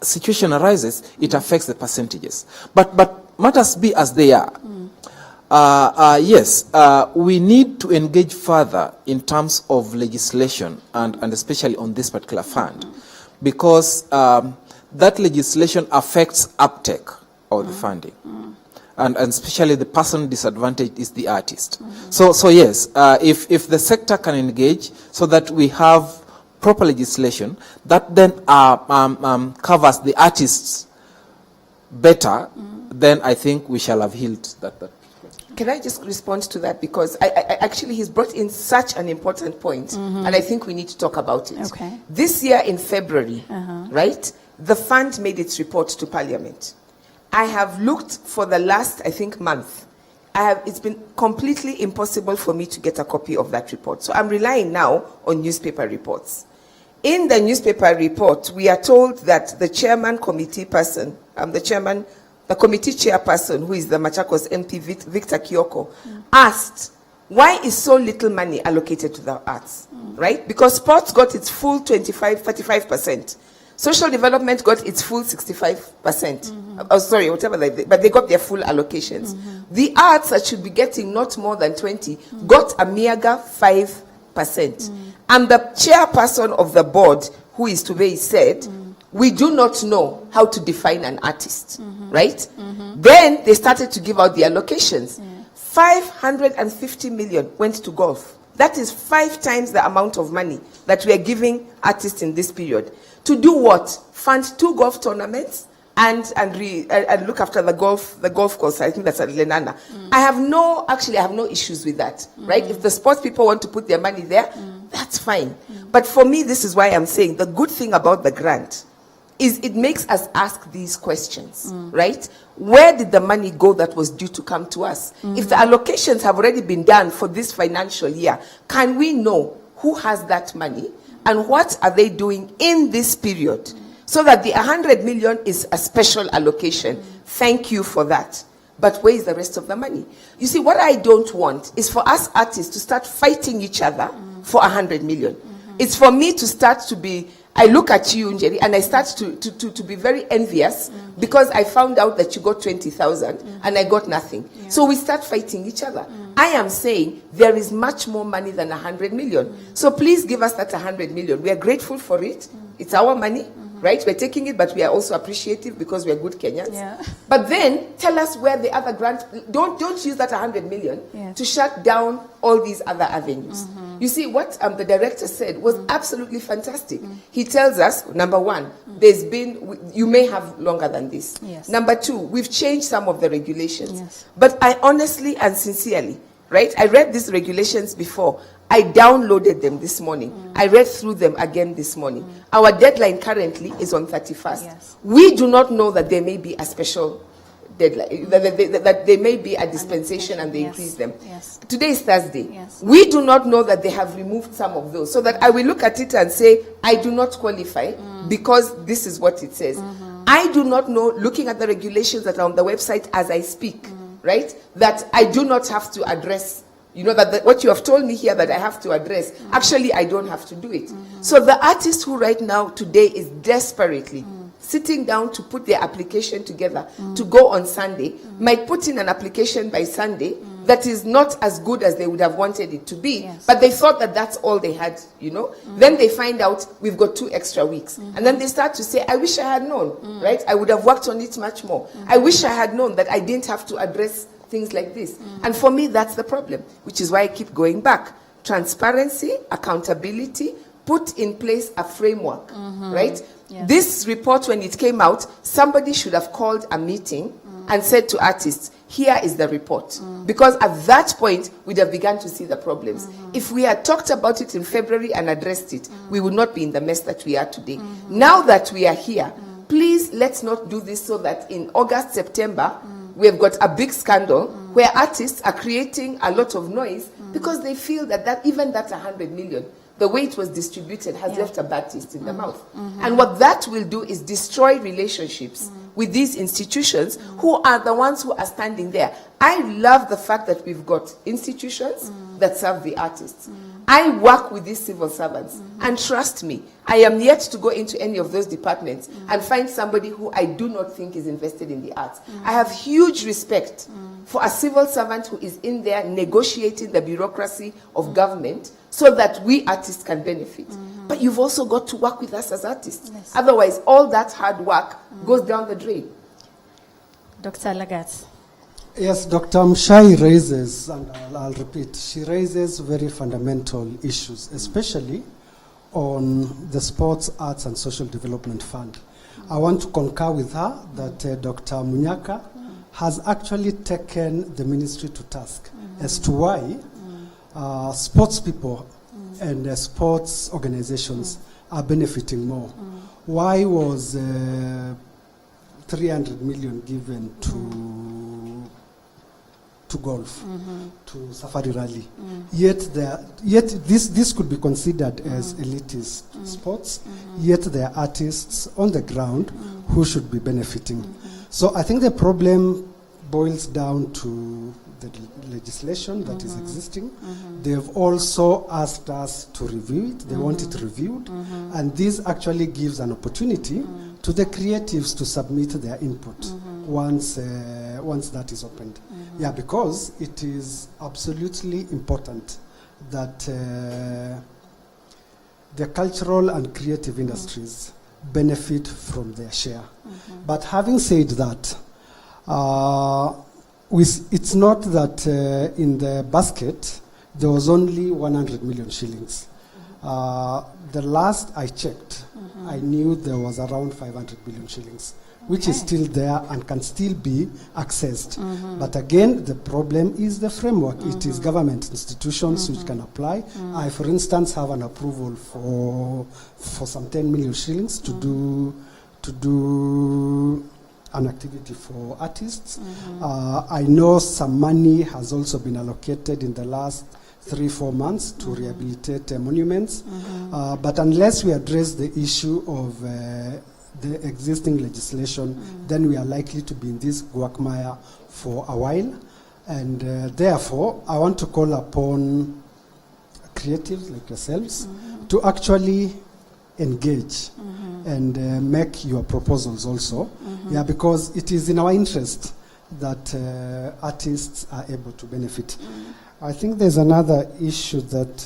E: situation arises, it affects the percentages. But matters be as they are. Yes, we need to engage further in terms of legislation and especially on this particular fund, because that legislation affects uptake of the funding. And especially the person disadvantaged is the artist. So yes, if the sector can engage so that we have proper legislation that then covers the artists better, then I think we shall have healed that.
D: Can I just respond to that? Because I actually, he's brought in such an important point, and I think we need to talk about it.
B: Okay.
D: This year in February, right, the fund made its report to Parliament. I have looked for the last, I think, month. It's been completely impossible for me to get a copy of that report. So I'm relying now on newspaper reports. In the newspaper report, we are told that the committee chairperson, who is the Machakos MP, Victor Kioko, asked, why is so little money allocated to the arts, right? Because sports got its full 35%. Social development got its full 65%. Oh, sorry, whatever but they got their full allocations. The arts that should be getting not more than 20 got a meager 5%. And the chairperson of the board, who is today, said, we do not know how to define an artist, right? Then they started to give out the allocations. 550 million went to golf. That is 5 times the amount of money that we are giving artists in this period. To do what? Fund 2 golf tournaments and look after the golf course. I think that's at Lenana. I have no issues with that, right? If the sports people want to put their money there, that's fine. But for me, this is why I'm saying the good thing about the grant is it makes us ask these questions, right? Where did the money go that was due to come to us? If the allocations have already been done for this financial year, can we know who has that money and what are they doing in this period? So that the 100 million is a special allocation. Thank you for that. But where is the rest of the money? You see, what I don't want is for us artists to start fighting each other for 100 million. It's for me to start to be, I look at you, Njeri, and I start to be very envious because I found out that you got 20,000 and I got nothing. Yeah. So we start fighting each other. I am saying there is much more money than 100 million. So please give us that 100 million. We are grateful for it. It's our money. Right? We're taking it, but we are also appreciative because we're good Kenyans. Yeah. But then tell us where the other grants, don't use that 100 million to shut down all these other avenues. You see, what the director said was absolutely fantastic. He tells us, number one, you may have longer than this. Yes. Number two, we've changed some of the regulations. Yes. But I honestly and sincerely, right? I read these regulations before. I downloaded them this morning. I read through them again this morning. Our deadline currently is on 31st. Yes. We do not know that there may be a special deadline, that there may be a dispensation and they increase them. Yes. Today is Thursday. Yes. We do not know that they have removed some of those. So that I will look at it and say, I do not qualify because this is what it says. I do not know, looking at the regulations that are on the website as I speak, right, that I do not have to address. You know, that what you have told me here that I have to address, actually I don't have to do it. So the artist who right now today is desperately sitting down to put their application together to go on Sunday, might put in an application by Sunday that is not as good as they would have wanted it to be, but they thought that that's all they had, you know. Then they find out we've got 2 extra weeks. And then they start to say, I wish I had known, right? I would have worked on it much more. I wish I had known that I didn't have to address things like this. And for me, that's the problem, which is why I keep going back. Transparency, accountability, put in place a framework, right? Yeah. This report, when it came out, somebody should have called a meeting and said to artists, here is the report. Because at that point, we'd have begun to see the problems. If we had talked about it in February and addressed it, we would not be in the mess that we are today. Now that we are here, please let's not do this so that in August, September, we have got a big scandal where artists are creating a lot of noise because they feel that even that 100 million, the way it was distributed, has left a bad taste in the mouth. And what that will do is destroy relationships with these institutions who are the ones who are standing there. I love the fact that we've got institutions that serve the artists. I work with these civil servants, and trust me, I am yet to go into any of those departments and find somebody who I do not think is invested in the arts. I have huge respect for a civil servant who is in there negotiating the bureaucracy of government so that we artists can benefit. But you've also got to work with us as artists. Yes. Otherwise, all that hard work goes down the drain.
B: Dr. Lagat.
C: Yes, Dr. Mshai raises, and I'll repeat, she raises very fundamental issues, especially on the Sports, Arts and Social Development Fund. I want to concur with her that Dr. Munyaka has actually taken the ministry to task as to why sports people and sports organizations are benefiting more. Why was 300 million given to golf, to Safari Rally? Yet this could be considered as elitist sports, yet there are artists on the ground who should be benefiting. So I think the problem boils down to the legislation that is existing. They've also asked us to review it. They want it reviewed. And this actually gives an opportunity to the creatives to submit their input once that is opened. Yeah, because it is absolutely important that the cultural and creative industries benefit from their share. But having said that, it's not that in the basket there was only 100 million shillings. The last I checked, I knew there was around 500 billion shillings which is still there and can still be accessed. But again, the problem is the framework. It is government institutions which can apply. I, for instance, have an approval for some 10 million shillings to do an activity for artists. I know some money has also been allocated in the last 3-4 months to rehabilitate monuments. But unless we address the issue of the existing legislation, then we are likely to be in this quagmire for a while. And therefore, I want to call upon creatives like yourselves to actually engage and make your proposals also. Yeah, because it is in our interest that artists are able to benefit. I think there's another issue that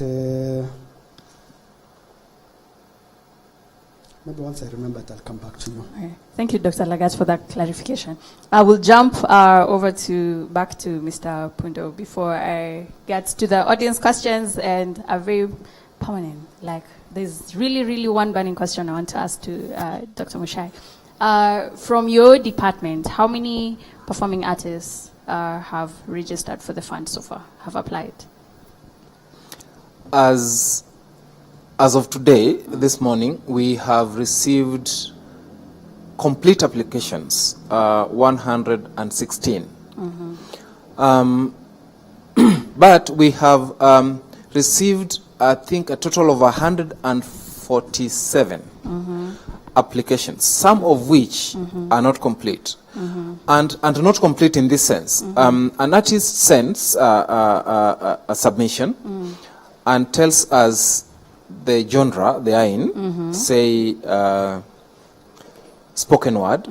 C: maybe once I remember it, I'll come back to you.
B: Okay. Thank you, Dr. Lagat, for that clarification. I will jump back to Mr. Pundo before I get to the audience questions, and a very permanent, like there's really one burning question I want to ask to Dr. Mushai. From your department, how many performing artists have registered for the fund so far, have applied?
E: As of today, this morning, we have received complete applications, 116. But we have received, I think, a total of 147 applications, some of which are not complete. And not complete in this sense. An artist sends a submission and tells us the genre they are in, say spoken word,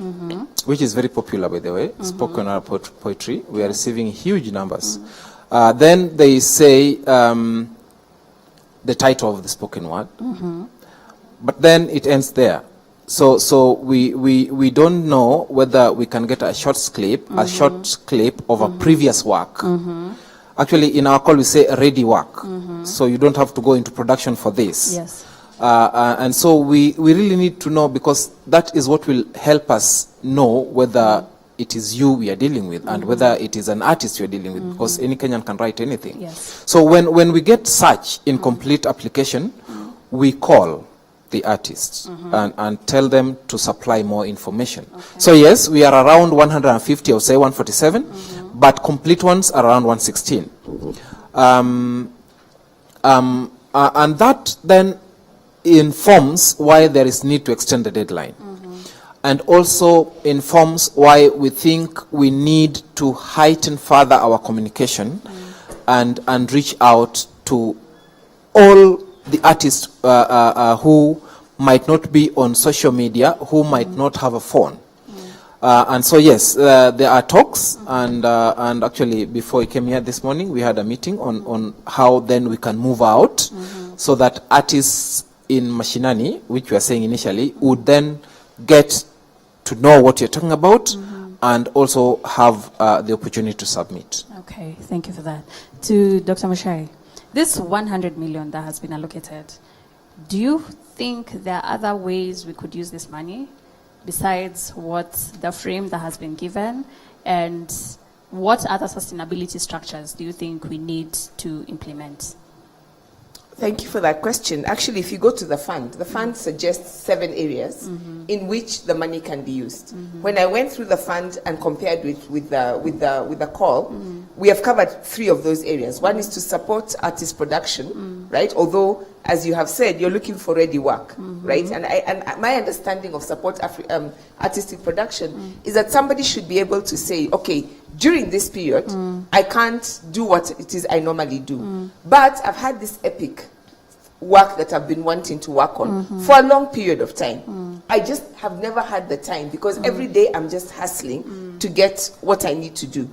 E: which is very popular, by the way, spoken word poetry. We are receiving huge numbers. Then they say the title of the spoken word, but then it ends there. So we don't know whether we can get a short clip of a previous work. Actually, in our call, we say ready work. So you don't have to go into production for this.
B: Yes.
E: And so we really need to know, because that is what will help us know whether it is you we are dealing with and whether it is an artist you are dealing with, because any Kenyan can write anything.
B: Yes.
E: So when we get such incomplete application, we call the artists and tell them to supply more information. So yes, we are around 150 or say 147, but complete ones are around 116. And that then informs why there is need to extend the deadline. And also informs why we think we need to heighten further our communication and reach out to all the artists who might not be on social media, who might not have a phone. And so yes, there are talks, and actually before we came here this morning, we had a meeting on how then we can move out so that artists in Mashinani, which we were saying initially, would then get to know what you're talking about and also have the opportunity to submit.
B: Okay, thank you for that. To Dr. Mushai, this 100 million that has been allocated, do you think there are other ways we could use this money besides what the frame that has been given? And what other sustainability structures do you think we need to implement?
D: Thank you for that question. Actually, if you go to the fund suggests 7 areas in which the money can be used. When I went through the fund and compared with the call, we have covered 3 of those areas. One is to support artist production, right? Although, as you have said, you're looking for ready work, right? And my understanding of support artistic production is that somebody should be able to say, okay, during this period, I can't do what it is I normally do. But I've had this epic work that I've been wanting to work on for a long period of time. I just have never had the time, because every day I'm just hustling to get what I need to do.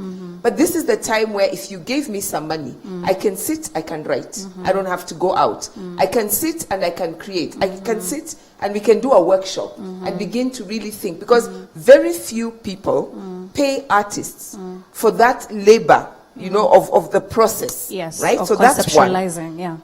D: But this is the time where if you gave me some money, I can sit, I can write. I don't have to go out. I can sit and I can create. I can sit and we can do a workshop and begin to really think, because very few people pay artists for that labor, you know, of the process.
B: Yes,
D: right?
B: of
D: So that's one.
B: conceptualizing, yeah.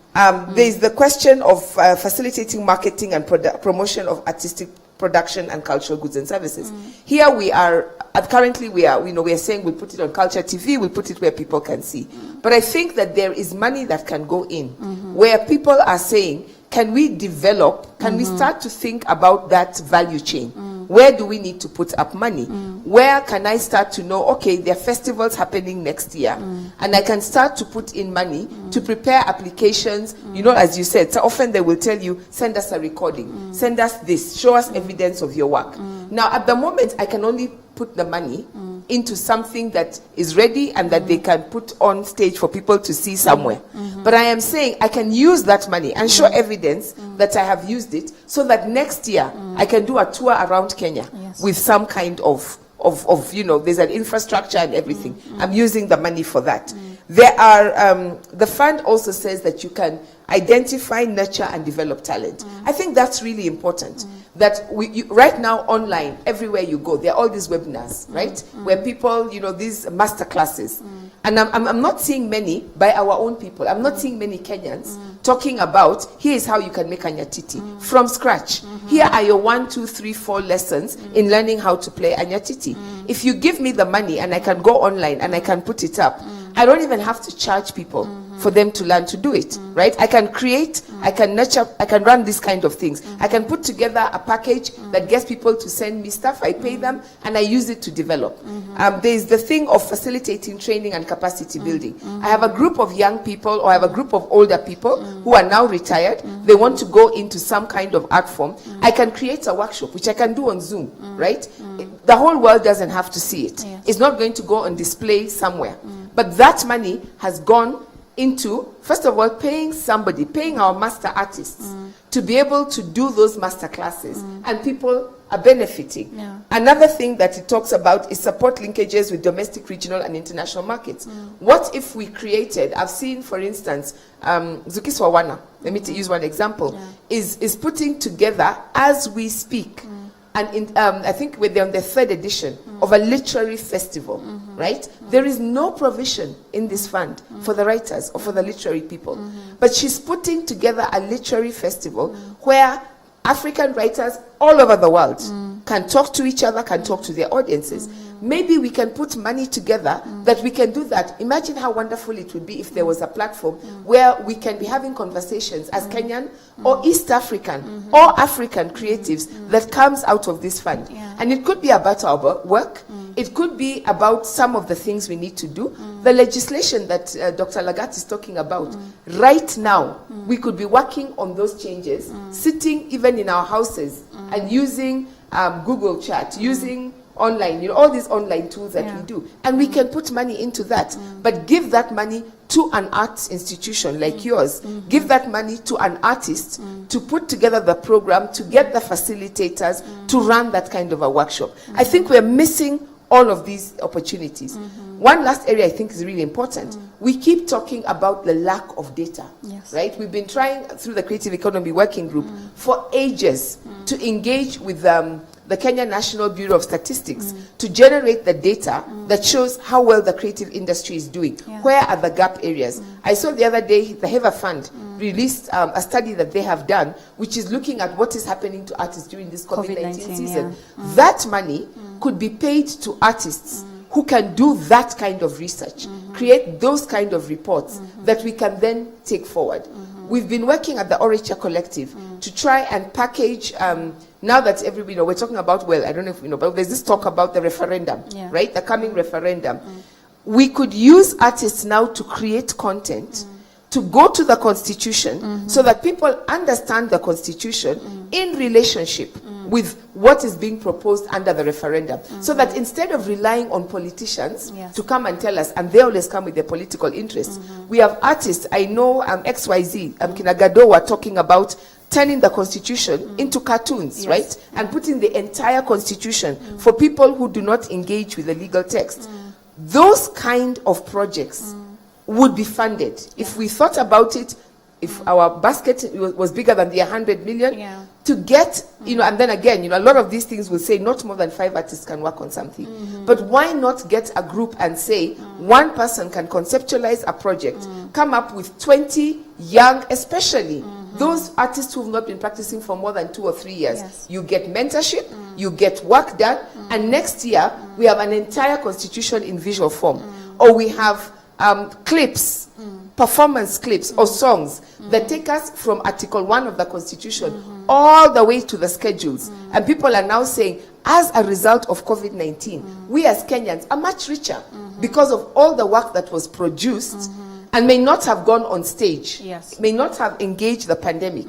D: There's the question of facilitating marketing and promotion of artistic production and cultural goods and services. Here we are, currently we are saying we'll put it on Culture TV, we'll put it where people can see. But I think that there is money that can go in, where people are saying, can we develop, can we start to think about that value chain? Where do we need to put up money? Where can I start to know, okay, there are festivals happening next year, and I can start to put in money to prepare applications. You know, as you said, so often they will tell you, send us a recording, send us this, show us evidence of your work. Now, at the moment, I can only put the money into something that is ready and that they can put on stage for people to see somewhere. But I am saying I can use that money and show evidence that I have used it, so that next year I can do a tour around Kenya with some kind of there's an infrastructure and everything. I'm using the money for that. There are, the fund also says that you can identify, nurture, and develop talent. I think that's really important. That right now online, everywhere you go, there are all these webinars, right? Where people, these master classes. And I'm not seeing many by our own people. I'm not seeing many Kenyans talking about, here is how you can make a nyatiti from scratch. Here are your 1, 2, 3, 4 lessons in learning how to play a nyatiti. If you give me the money and I can go online and I can put it up, I don't even have to charge people for them to learn to do it, right? I can create, I can nurture, I can run these kind of things. I can put together a package that gets people to send me stuff, I pay them, and I use it to develop. There's the thing of facilitating training and capacity building. I have a group of young people, or I have a group of older people who are now retired. They want to go into some kind of art form. I can create a workshop, which I can do on Zoom, right? The whole world doesn't have to see it. It's not going to go on display somewhere. But that money has gone into, first of all, paying our master artists to be able to do those master classes, and people are benefiting. Another thing that it talks about is support linkages with domestic, regional, and international markets. What if we created, I've seen, for instance, Zuki Swawana, let me use one example, is putting together, as we speak, and I think they're on the 3rd edition of a literary festival, right? There is no provision in this fund for the writers or for the literary people. But she's putting together a literary festival where African writers all over the world can talk to each other, can talk to their audiences. Maybe we can put money together that we can do that. Imagine how wonderful it would be if there was a platform where we can be having conversations as Kenyan or East African or African creatives that comes out of this fund. And it could be about our work. It could be about some of the things we need to do. The legislation that Dr. Lagat is talking about, right now, we could be working on those changes, sitting even in our houses and using Google Chat, using online, all these online tools that we do. And we can put money into that, but give that money to an arts institution like yours. Give that money to an artist to put together the program, to get the facilitators, to run that kind of a workshop. I think we're missing all of these opportunities. One last area I think is really important. We keep talking about the lack of data, right? We've been trying through the Creative Economy Working Group for ages to engage with the Kenya National Bureau of Statistics to generate the data that shows how well the creative industry is doing. Where are the gap areas? I saw the other day the HEVA Fund released a study that they have done, which is looking at what is happening to artists during this COVID-19 season. That money could be paid to artists who can do that kind of research, create those kind of reports that we can then take forward. We've been working at the Orature Collective to try and package, now that everybody, we're talking about, well, I don't know if you know, but there's this talk about the referendum, right? The coming referendum. We could use artists now to create content, to go to the Constitution, so that people understand the Constitution in relationship with what is being proposed under the referendum. So that instead of relying on politicians to come and tell us, and they always come with their political interests, we have artists, I know XYZ, Kinagado were talking about turning the Constitution into cartoons, right? And putting the entire Constitution for people who do not engage with the legal text. Those kind of projects would be funded. If we thought about it, if our basket was bigger than the 100 million, to get, and then again, a lot of these things will say not more than 5 artists can work on something. But why not get a group and say one person can conceptualize a project, come up with 20 young, especially Those artists who've not been practicing for more than 2 or 3 years,
B: Yes.
D: you get mentorship, you get work done, and next year we have an entire constitution in visual form. Or we have clips, performance clips or songs that take us from Article 1 of the Constitution all the way to the schedules. And people are now saying, as a result of COVID-19, we as Kenyans are much richer because of all the work that was produced and may not have gone on stage,
B: Yes.
D: may not have engaged the pandemic,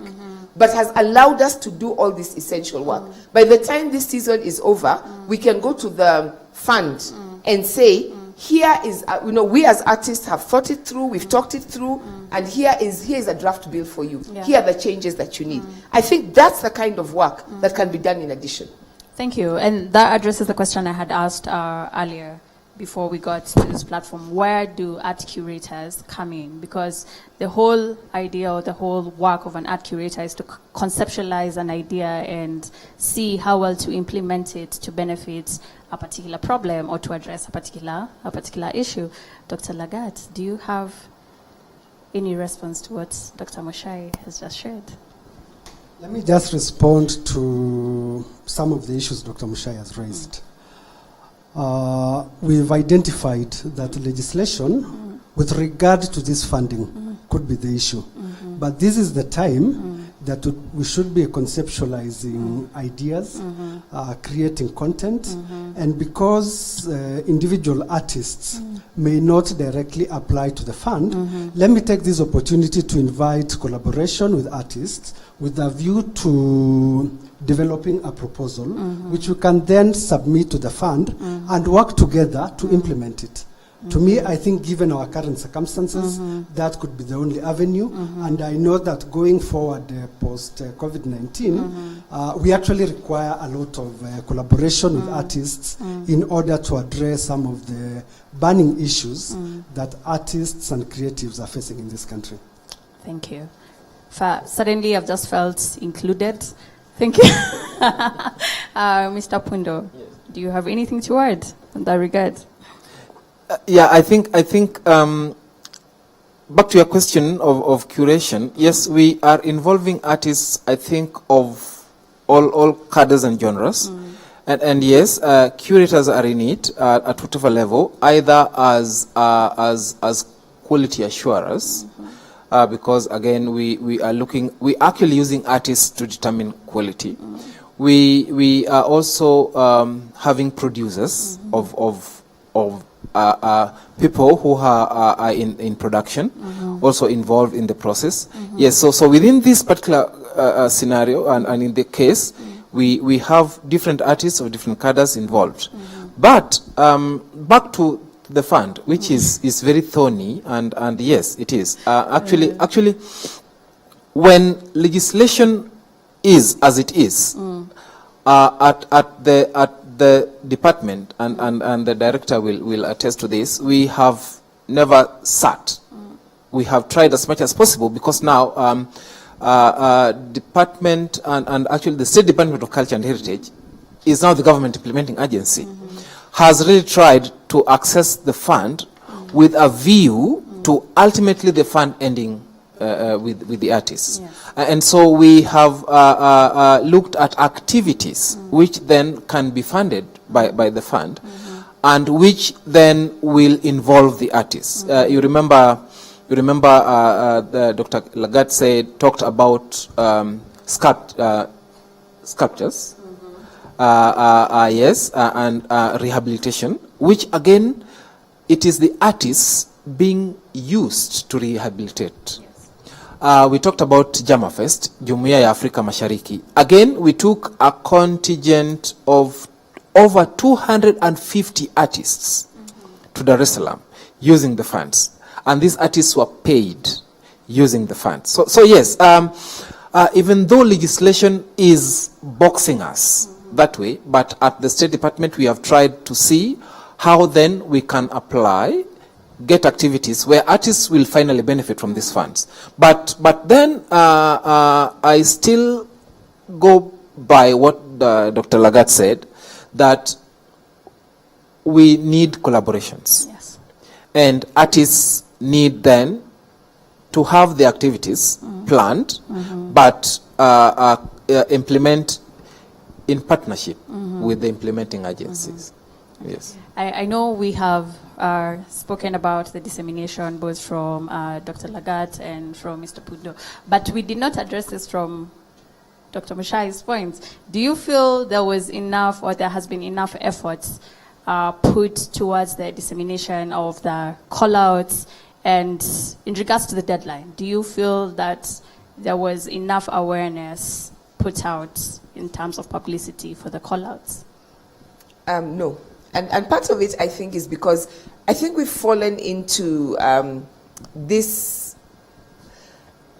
D: but has allowed us to do all this essential work. By the time this season is over, we can go to the fund and say, here is, we as artists have thought it through, we've talked it through, and here is a draft bill for you.
B: Yeah.
D: Here are the changes that you need. I think that's the kind of work that can be done in addition.
B: Thank you. And that addresses the question I had asked earlier before we got to this platform. Where do art curators come in? Because the whole idea or the whole work of an art curator is to conceptualize an idea and see how well to implement it to benefit a particular problem or to address a particular issue. Dr. Lagat, do you have any response to what Dr. Muchai has just shared?
C: Let me just respond to some of the issues Dr. Muchai has raised. We've identified that legislation with regard to this funding could be the issue. But this is the time that we should be conceptualizing ideas, creating content, and because individual artists may not directly apply to the fund, let me take this opportunity to invite collaboration with artists with a view to developing a proposal which we can then submit to the fund and work together to implement it. To me, I think given our current circumstances, that could be the only avenue. And I know that going forward post-COVID-19, we actually require a lot of collaboration with artists in order to address some of the burning issues that artists and creatives are facing in this country.
B: Thank you. Suddenly, I've just felt included. Thank you. Mr. Pundo, do you have anything to add in that regard?
E: Yeah, I think back to your question of curation. Yes, we are involving artists, I think, of all cadres and genres. And yes, curators are in it at whatever level, either as quality assurers, because again, we are actually using artists to determine quality. We are also having producers of people who are in production, also involved in the process. Yes, so within this particular scenario and in the case, we have different artists of different cadres involved. But back to the fund, which is very thorny, and yes, it is. Actually, when legislation is as it is, at the department, and the director will attest to this, we have never sat. We have tried as much as possible, because now department and actually the State Department of Culture and Heritage is now the government implementing agency, has really tried to access the fund with a view to ultimately the fund ending with the artists. And so we have looked at activities which then can be funded by the fund, and which then will involve the artists. You remember Dr. Lagat talked about sculptures, yes, and rehabilitation, which again, it is the artists being used to rehabilitate. We talked about Jama Fest, Jumuiya ya Afrika Mashariki. Again, we took a contingent of over 250 artists to Dar es Salaam using the funds. And these artists were paid using the funds. So yes, even though legislation is boxing us that way, but at the State Department we have tried to see how then we can apply, get activities where artists will finally benefit from these funds. But then I still go by what Dr. Lagat said, that we need collaborations.
B: Yes.
E: And artists need then to have the activities planned, but implement in partnership with the implementing agencies. Yes.
B: I know we have spoken about the dissemination both from Dr. Lagat and from Mr. Pundo, but we did not address this from Dr. Mushai's points. Do you feel there was enough, or there has been enough efforts put towards the dissemination of the call-outs, and in regards to the deadline, do you feel that there was enough awareness put out in terms of publicity for the call-outs?
D: No. And part of it, I think, is because I think we've fallen into this.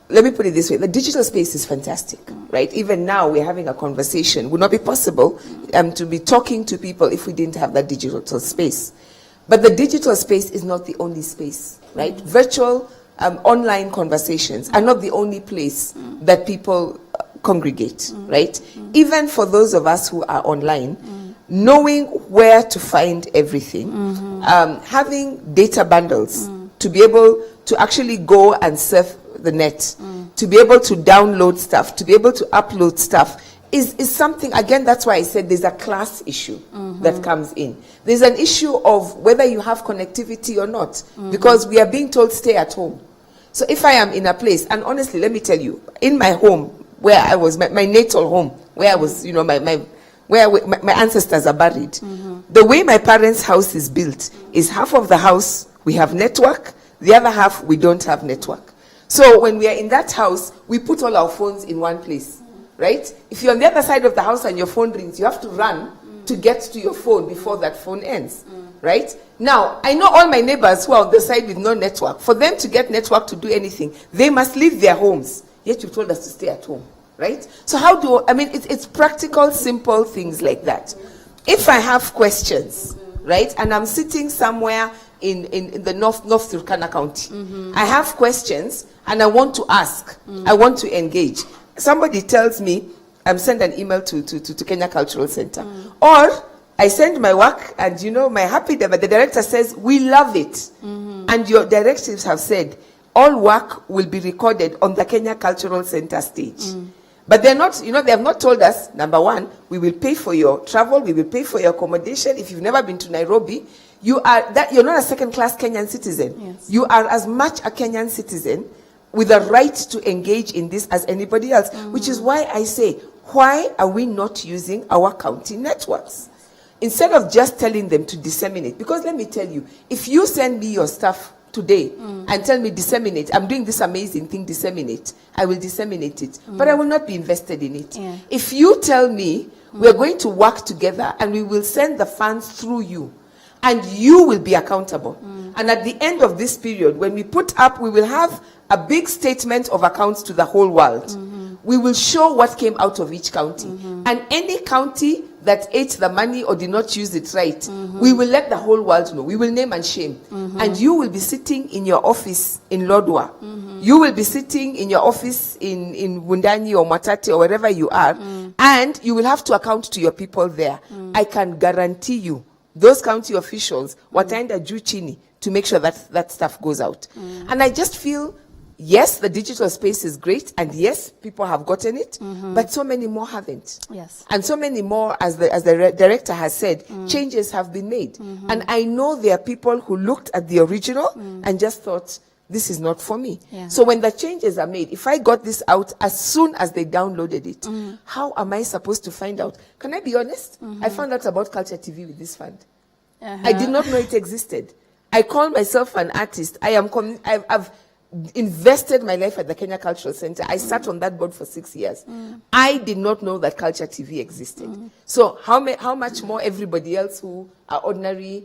D: Let me put it this way. The digital space is fantastic, right? Even now, we're having a conversation. It would not be possible to be talking to people if we didn't have that digital space. But the digital space is not the only space, right? Virtual online conversations are not the only place that people congregate, right? Even for those of us who are online, knowing where to find everything, having data bundles to be able to actually go and surf the net, to be able to download stuff, to be able to upload stuff, is something, again, that's why I said there's a class issue that comes in. There's an issue of whether you have connectivity or not, because we are being told stay at home. So if I am in a place, and honestly, let me tell you, in my home, where I was, my natal home, where I was, you know, where my ancestors are buried, the way my parents' house is built is half of the house we have network, the other half we don't have network. So when we are in that house, we put all our phones in one place, right? If you're on the other side of the house and your phone rings, you have to run to get to your phone before that phone ends, right? Now, I know all my neighbors who are on the side with no network. For them to get network to do anything, they must leave their homes. Yet you told us to stay at home, right? So it's practical, simple things like that. If I have questions, right, and I'm sitting somewhere in the North Turkana County, I have questions and I want to ask, I want to engage. Somebody tells me, send an email to Kenya Cultural Center. Or I send my work and, you know, my happy day, but the director says, we love it. And your directives have said, all work will be recorded on the Kenya Cultural Center stage. But they're not, you know, they have not told us, number one, we will pay for your travel, we will pay for your accommodation. If you've never been to Nairobi, you're not a second-class Kenyan citizen.
B: Yes.
D: You are as much a Kenyan citizen with a right to engage in this as anybody else, which is why I say, why are we not using our county networks? Instead of just telling them to disseminate. Because let me tell you, if you send me your stuff today and tell me disseminate, I'm doing this amazing thing, disseminate, I will disseminate it. But I will not be invested in it.
B: Yeah.
D: If you tell me we're going to work together and we will send the funds through you, and you will be accountable. And at the end of this period, when we put up, we will have a big statement of accounts to the whole world. We will show what came out of each county. And any county that ate the money or did not use it right, we will let the whole world know. We will name and shame. And you will be sitting in your office in Lodwar. You will be sitting in your office in Wundani or Matate or wherever you are. And you will have to account to your people there. I can guarantee you, those county officials wataenda juu chini to make sure that stuff goes out. And I just feel, yes, the digital space is great, and yes, people have gotten it, but so many more haven't.
B: Yes.
D: And so many more, as the director has said, changes have been made. And I know there are people who looked at the original and just thought, this is not for me.
B: Yeah.
D: So when the changes are made, if I got this out as soon as they downloaded it, how am I supposed to find out? Can I be honest? I found out about Culture TV with this fund. I did not know it existed. I call myself an artist. I've invested my life at the Kenya Cultural Center. I sat on that board for 6 years. I did not know that Culture TV existed. So how much more everybody else who are ordinary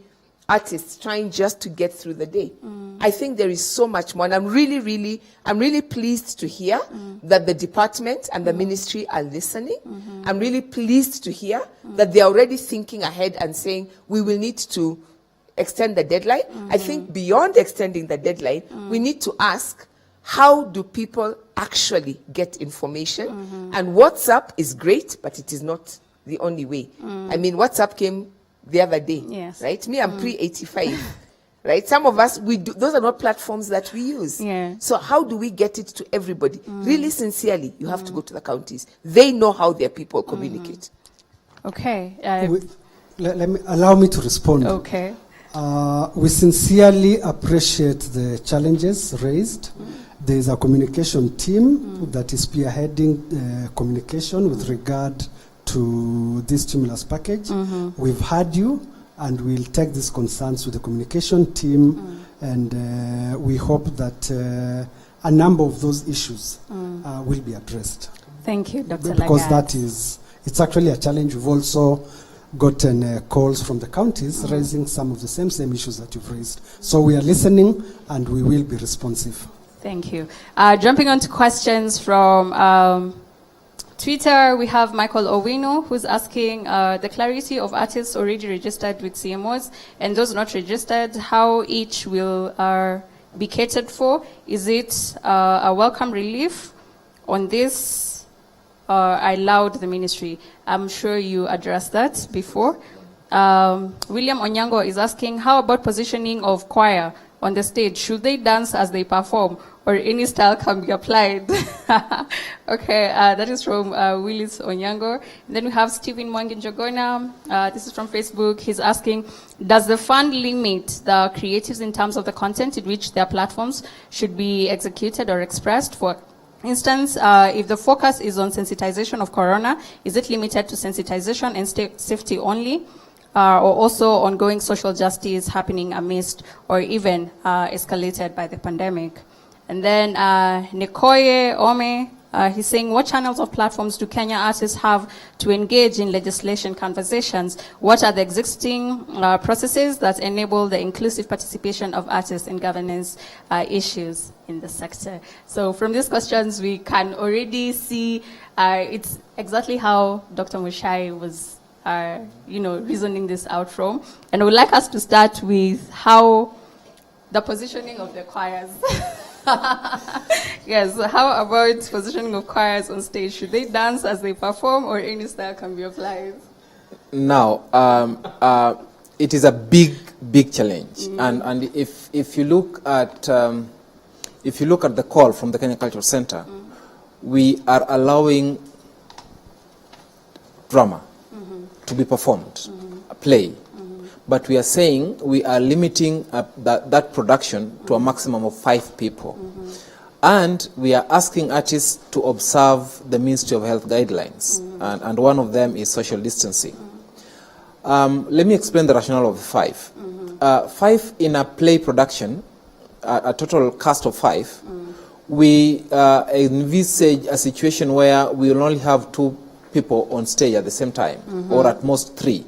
D: artists trying just to get through the day? I think there is so much more. And I'm really pleased to hear that the department and the ministry are listening. I'm really pleased to hear that they're already thinking ahead and saying, we will need to extend the deadline. I think beyond extending the deadline, we need to ask, how do people actually get information? And WhatsApp is great, but it is not the only way. I mean, WhatsApp came the other day,
B: Yes.
D: right? Me, I'm pre-85, right? Some of us, those are not platforms that we use.
B: Yeah.
D: So how do we get it to everybody? Really sincerely, you have to go to the counties. They know how their people communicate.
B: Okay.
C: Allow me to respond.
B: Okay.
C: We sincerely appreciate the challenges raised. There is a communication team that is spearheading communication with regard to this stimulus package. We've heard you, and we'll take these concerns to the communication team, and we hope that a number of those issues will be addressed.
B: Thank you, Dr.
C: Because
B: Lagat.
C: it's actually a challenge. We've also gotten calls from the counties raising some of the same issues that you've raised. So we are listening, and we will be responsive.
B: Thank you. Jumping on to questions from Twitter, we have Michael Owino, who's asking the clarity of artists already registered with CMOs and those not registered, how each will be catered for. Is it a welcome relief on this? I allowed the ministry. I'm sure you addressed that before. William Onyango is asking, how about positioning of choir on the stage? Should they dance as they perform, or any style can be applied? Okay, that is from Willis Onyango. And then we have Stephen Mwanginjogona. This is from Facebook. He's asking, does the fund limit the creatives in terms of the content in which their platforms should be executed or expressed? For instance, if the focus is on sensitization of corona, is it limited to sensitization and safety only? Or also ongoing social justice happening amidst or even escalated by the pandemic? And then Nikoye Ome, he's saying, what channels of platforms do Kenya artists have to engage in legislation conversations? What are the existing processes that enable the inclusive participation of artists in governance issues in the sector? So from these questions, we can already see it's exactly how Dr. Mushai was reasoning this out from. And I would like us to start with how the positioning of the choirs. Yes, how about positioning of choirs on stage? Should they dance as they perform, or any style can be applied?
E: Now, it is a big challenge, and if you look at the call from the Kenya Cultural Center, we are allowing drama to be performed, a play. But we are saying we are limiting that production to a maximum of 5 people. And we are asking artists to observe the Ministry of Health guidelines. And one of them is social distancing. Let me explain the rationale of the 5. 5 in a play production, a total cast of 5, we envisage a situation where we will only have 2 people on stage at the same time, or at most 3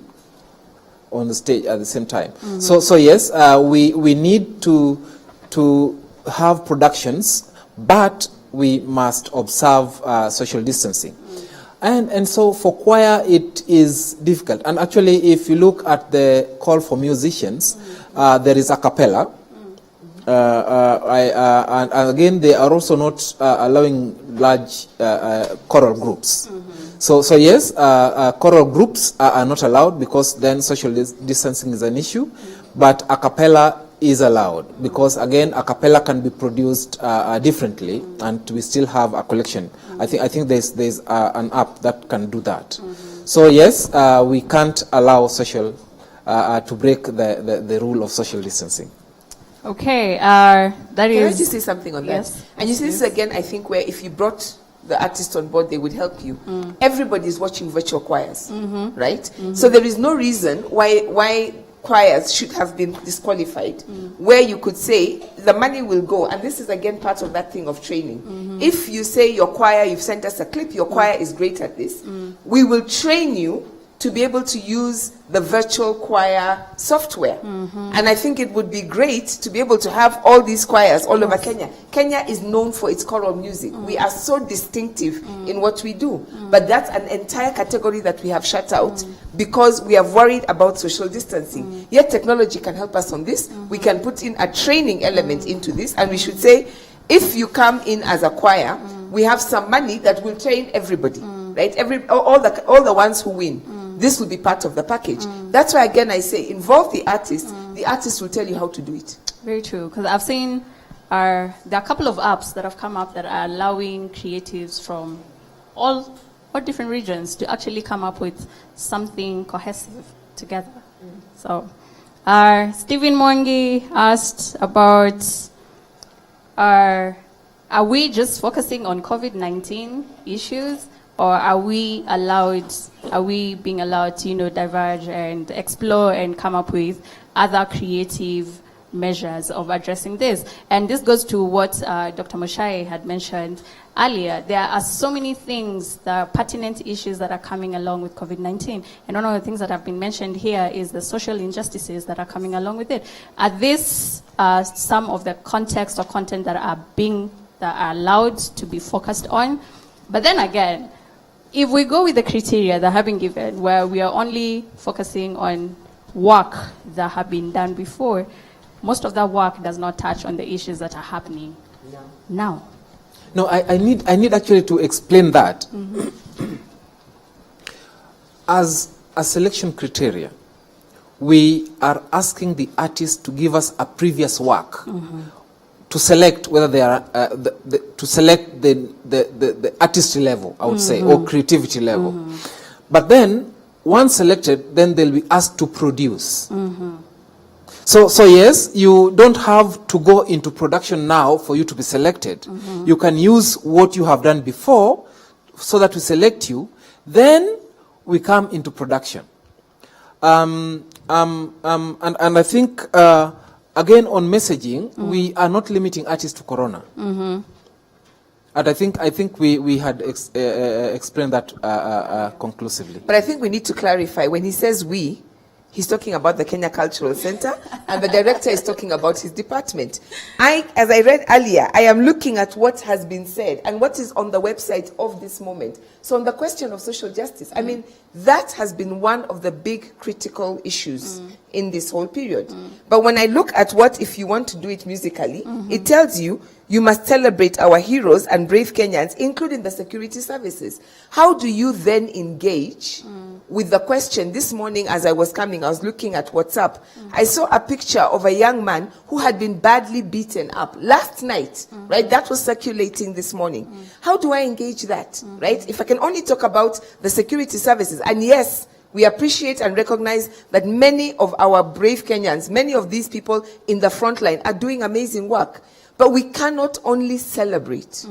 E: on the stage at the same time. So yes, we need to have productions, but we must observe social distancing. And so for choir, it is difficult. And actually, if you look at the call for musicians, there is a cappella. And again, they are also not allowing large choral groups. So yes, choral groups are not allowed because then social distancing is an issue, but a cappella is allowed because, again, a cappella can be produced differently, and we still have a collection. I think there's an app that can do that. So yes, we can't allow social to break the rule of social distancing.
B: Okay, that
D: Can
B: is...
D: I just say something on that?
B: Yes.
D: And you see, this is again, I think, where if you brought the artist on board, they would help you. Everybody is watching virtual choirs, right? So there is no reason why choirs should have been disqualified, where you could say the money will go, and this is again part of that thing of training. If you say your choir, you've sent us a clip, your choir is great at this, we will train you to be able to use the virtual choir software. And I think it would be great to be able to have all these choirs all over Kenya. Kenya is known for its choral music. We are so distinctive in what we do. But that's an entire category that we have shut out because we have worried about social distancing. Yet technology can help us on this. We can put in a training element into this, and we should say, if you come in as a choir, we have some money that will train everybody, right? All the ones who win. This will be part of the package. That's why, again, I say involve the artists. The the artist will tell you how to do it.
B: Very true, because I've seen there are a couple of apps that have come up that are allowing creatives from all different regions to actually come up with something cohesive together. So, Stephen Mwangi asked about, are we just focusing on COVID-19 issues, or are we being allowed to, diverge and explore and come up with other creative measures of addressing this? And this goes to what Dr. Mushai had mentioned earlier. There are so many things, the pertinent issues that are coming along with COVID-19. And one of the things that have been mentioned here is the social injustices that are coming along with it. Are this some of the context or content that are allowed to be focused on? But then again, if we go with the criteria that have been given, where we are only focusing on work that have been done before, most of that work does not touch on the issues that are happening now.
E: No, I need actually to explain that. As a selection criteria, we are asking the artist to give us a previous work to select whether they are to select the artistry level, I would say, or creativity level. But then, once selected, then they'll be asked to produce. So yes, you don't have to go into production now for you to be selected. You can use what you have done before so that we select you. Then we come into production. And I think, again, on messaging, we are not limiting artists to Corona. And I think we had explained that conclusively.
D: But I think we need to clarify, when he says we, he's talking about the Kenya Cultural Center, and the director is talking about his department. As I read earlier, I am looking at what has been said and what is on the website of this moment. So on the question of social justice, I mean, that has been one of the big critical issues in this whole period. But when I look at what, if you want to do it musically, it tells you, you must celebrate our heroes and brave Kenyans, including the security services. How do you then engage with the question? This morning, as I was coming, I was looking at WhatsApp. I saw a picture of a young man who had been badly beaten up last night, right? That was circulating this morning. How do I engage that, right? If I can only talk about the security services, and yes, we appreciate and recognize that many of our brave Kenyans, many of these people in the front line are doing amazing work. But we cannot only celebrate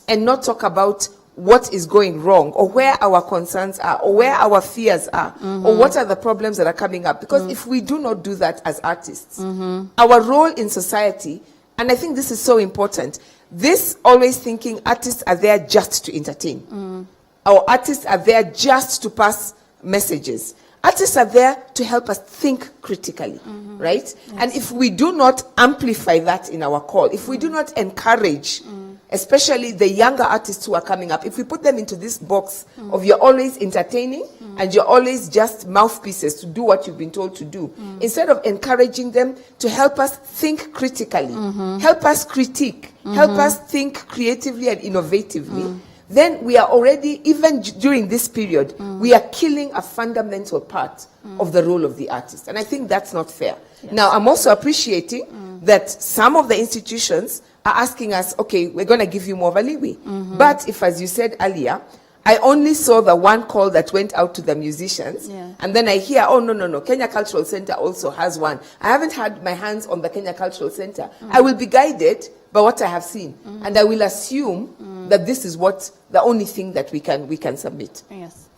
D: and not talk about what is going wrong, or where our concerns are, or where our fears are, or what are the problems that are coming up. Because if we do not do that as artists, our role in society, and I think this is so important, this always thinking artists are there just to entertain. Our artists are there just to pass messages. Artists are there to help us think critically, right? Yes. And if we do not amplify that in our call, if we do not encourage, especially the younger artists who are coming up, if we put them into this box of you're always entertaining and you're always just mouthpieces to do what you've been told to do, instead of encouraging them to help us think critically, help us critique, help us think creatively and innovatively, then we are already, even during this period, we are killing a fundamental part of the role of the artist. And I think that's not fair. Yes. Now, I'm also appreciating that some of the institutions are asking us, okay, we're going to give you more of a leeway. But if, as you said earlier, I only saw the one call that went out to the musicians, and then I hear, oh, no, Kenya Cultural Center also has one. I haven't had my hands on the Kenya Cultural Center. I will be guided by what I have seen, and I will assume that this is what the only thing that we can submit.
B: Yes.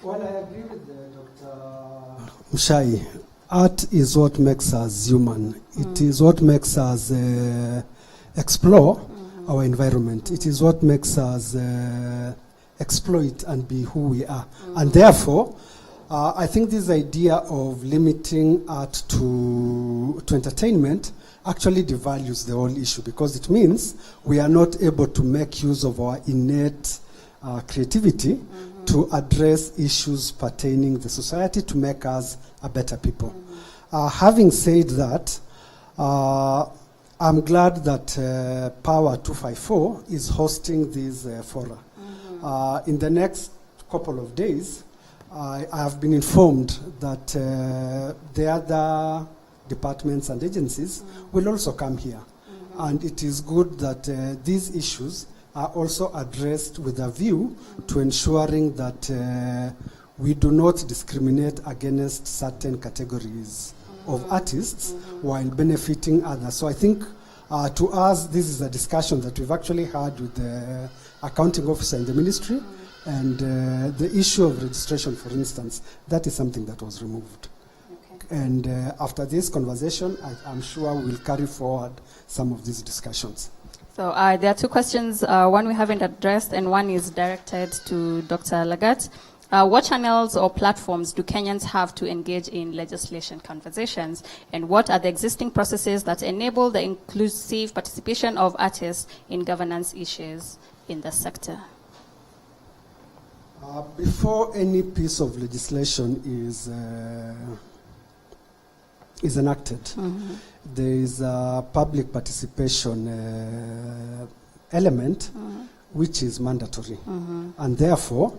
C: Well, I agree with Dr. Mushai. Art is what makes us human. It is what makes us explore our environment. It is what makes us exploit and be who we are. And therefore, I think this idea of limiting art to entertainment actually devalues the whole issue, because it means we are not able to make use of our innate creativity to address issues pertaining the society, to make us a better people. Having said that, I'm glad that Power 254 is hosting this fora. In the next couple of days, I have been informed that the other departments and agencies will also come here. And it is good that these issues are also addressed with a view to ensuring that we do not discriminate against certain categories of artists while benefiting others. So I think to us, this is a discussion that we've actually had with the accounting officer in the ministry, and the issue of registration, for instance, that is something that was removed. Okay. And after this conversation, I'm sure we will carry forward some of these discussions.
B: So there are two questions. One we haven't addressed, and one is directed to Dr. Lagat. What channels or platforms do Kenyans have to engage in legislation conversations? And what are the existing processes that enable the inclusive participation of artists in governance issues in the sector?
C: Before any piece of legislation is enacted, there is a public participation element which is mandatory. And therefore,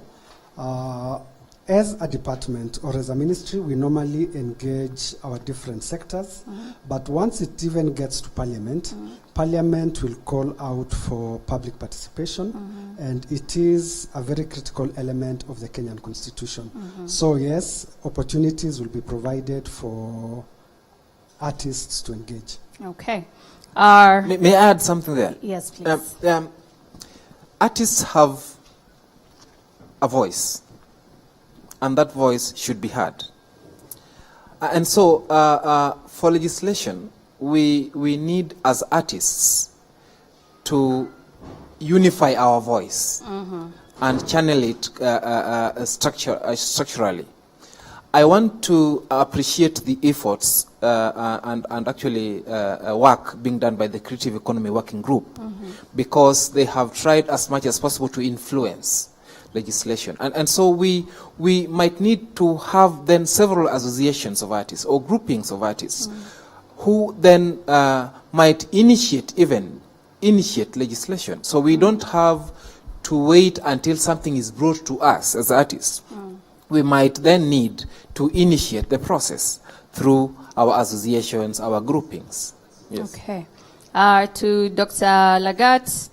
C: as a department or as a ministry, we normally engage our different sectors. But once it even gets to Parliament, Parliament will call out for public participation, and it is a very critical element of the Kenyan Constitution. So yes, opportunities will be provided for artists to engage.
B: Okay.
E: May I add something there?
B: Yes, please.
E: Artists have a voice, and that voice should be heard. And so for legislation, we need as artists to unify our voice and channel it structurally. I want to appreciate the efforts and actually work being done by the Creative Economy Working Group, because they have tried as much as possible to influence legislation. And so we might need to have then several associations of artists or groupings of artists who then might initiate legislation. So we don't have to wait until something is brought to us as artists. We might then need to initiate the process through our associations, our groupings. Yes.
B: Okay. To Dr. Lagat,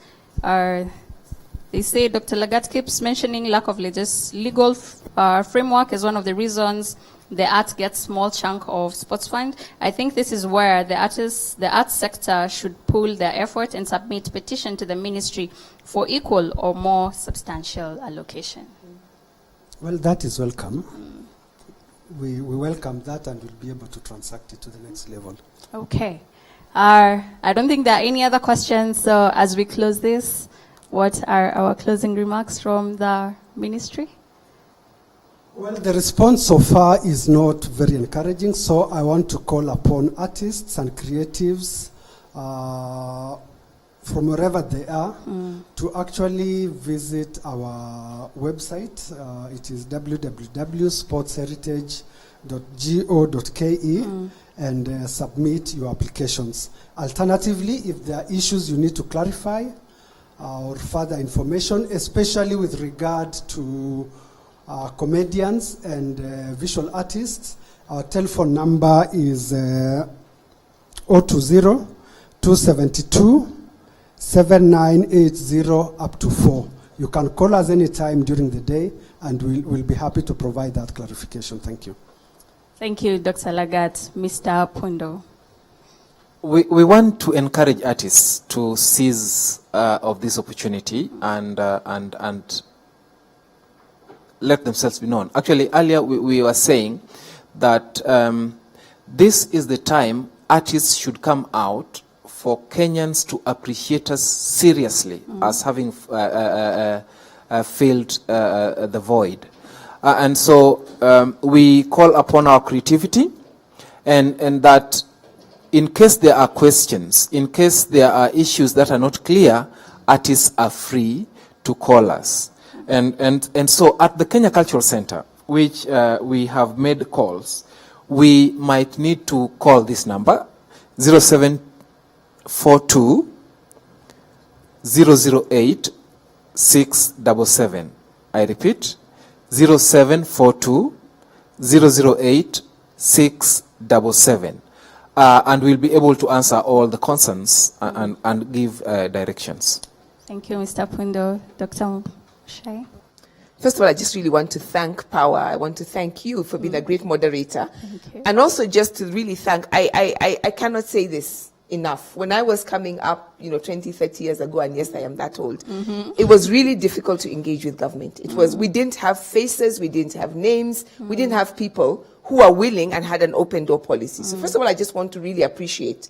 B: they say Dr. Lagat keeps mentioning lack of legal framework as one of the reasons the arts gets small chunk of sports fund. I think this is where the arts sector should pool their effort and submit petition to the ministry for equal or more substantial allocation.
C: Well, that is welcome. We welcome that, and we'll be able to transact it to the next level.
B: Okay. I don't think there are any other questions. So as we close this, what are our closing remarks from the ministry?
C: Well, the response so far is not very encouraging, so I want to call upon artists and creatives from wherever they are to actually visit our website. It is www.sportsheritage.go.ke and submit your applications. Alternatively, if there are issues you need to clarify or further information, especially with regard to comedians and visual artists, our telephone number is 020-272-7980 up to 4. You can call us anytime during the day, and we'll be happy to provide that clarification. Thank you.
B: Thank you, Dr. Lagat. Mr. Pundo.
E: We want to encourage artists to seize of this opportunity and let themselves be known. Actually, earlier we were saying that this is the time artists should come out for Kenyans to appreciate us seriously as having filled the void. And so we call upon our creativity, and that in case there are questions, in case there are issues that are not clear, artists are free to call us. And so at the Kenya Cultural Center, which we have made calls, we might need to call this number, 0742 008 677. I repeat, 0742 008 677. and we'll be able to answer all the concerns and give directions.
B: Thank you, Mr. Pundo. Dr. Shai.
D: First of all, I just really want to thank Power. I want to thank you for being a great moderator.
B: Thank you.
D: And also just to really thank, I cannot say this enough. When I was coming up, 20, 30 years ago, and yes, I am that old, it was really difficult to engage with government. It was, we didn't have faces, we didn't have names, we didn't have people who are willing and had an open door policy. So first of all, I just want to really appreciate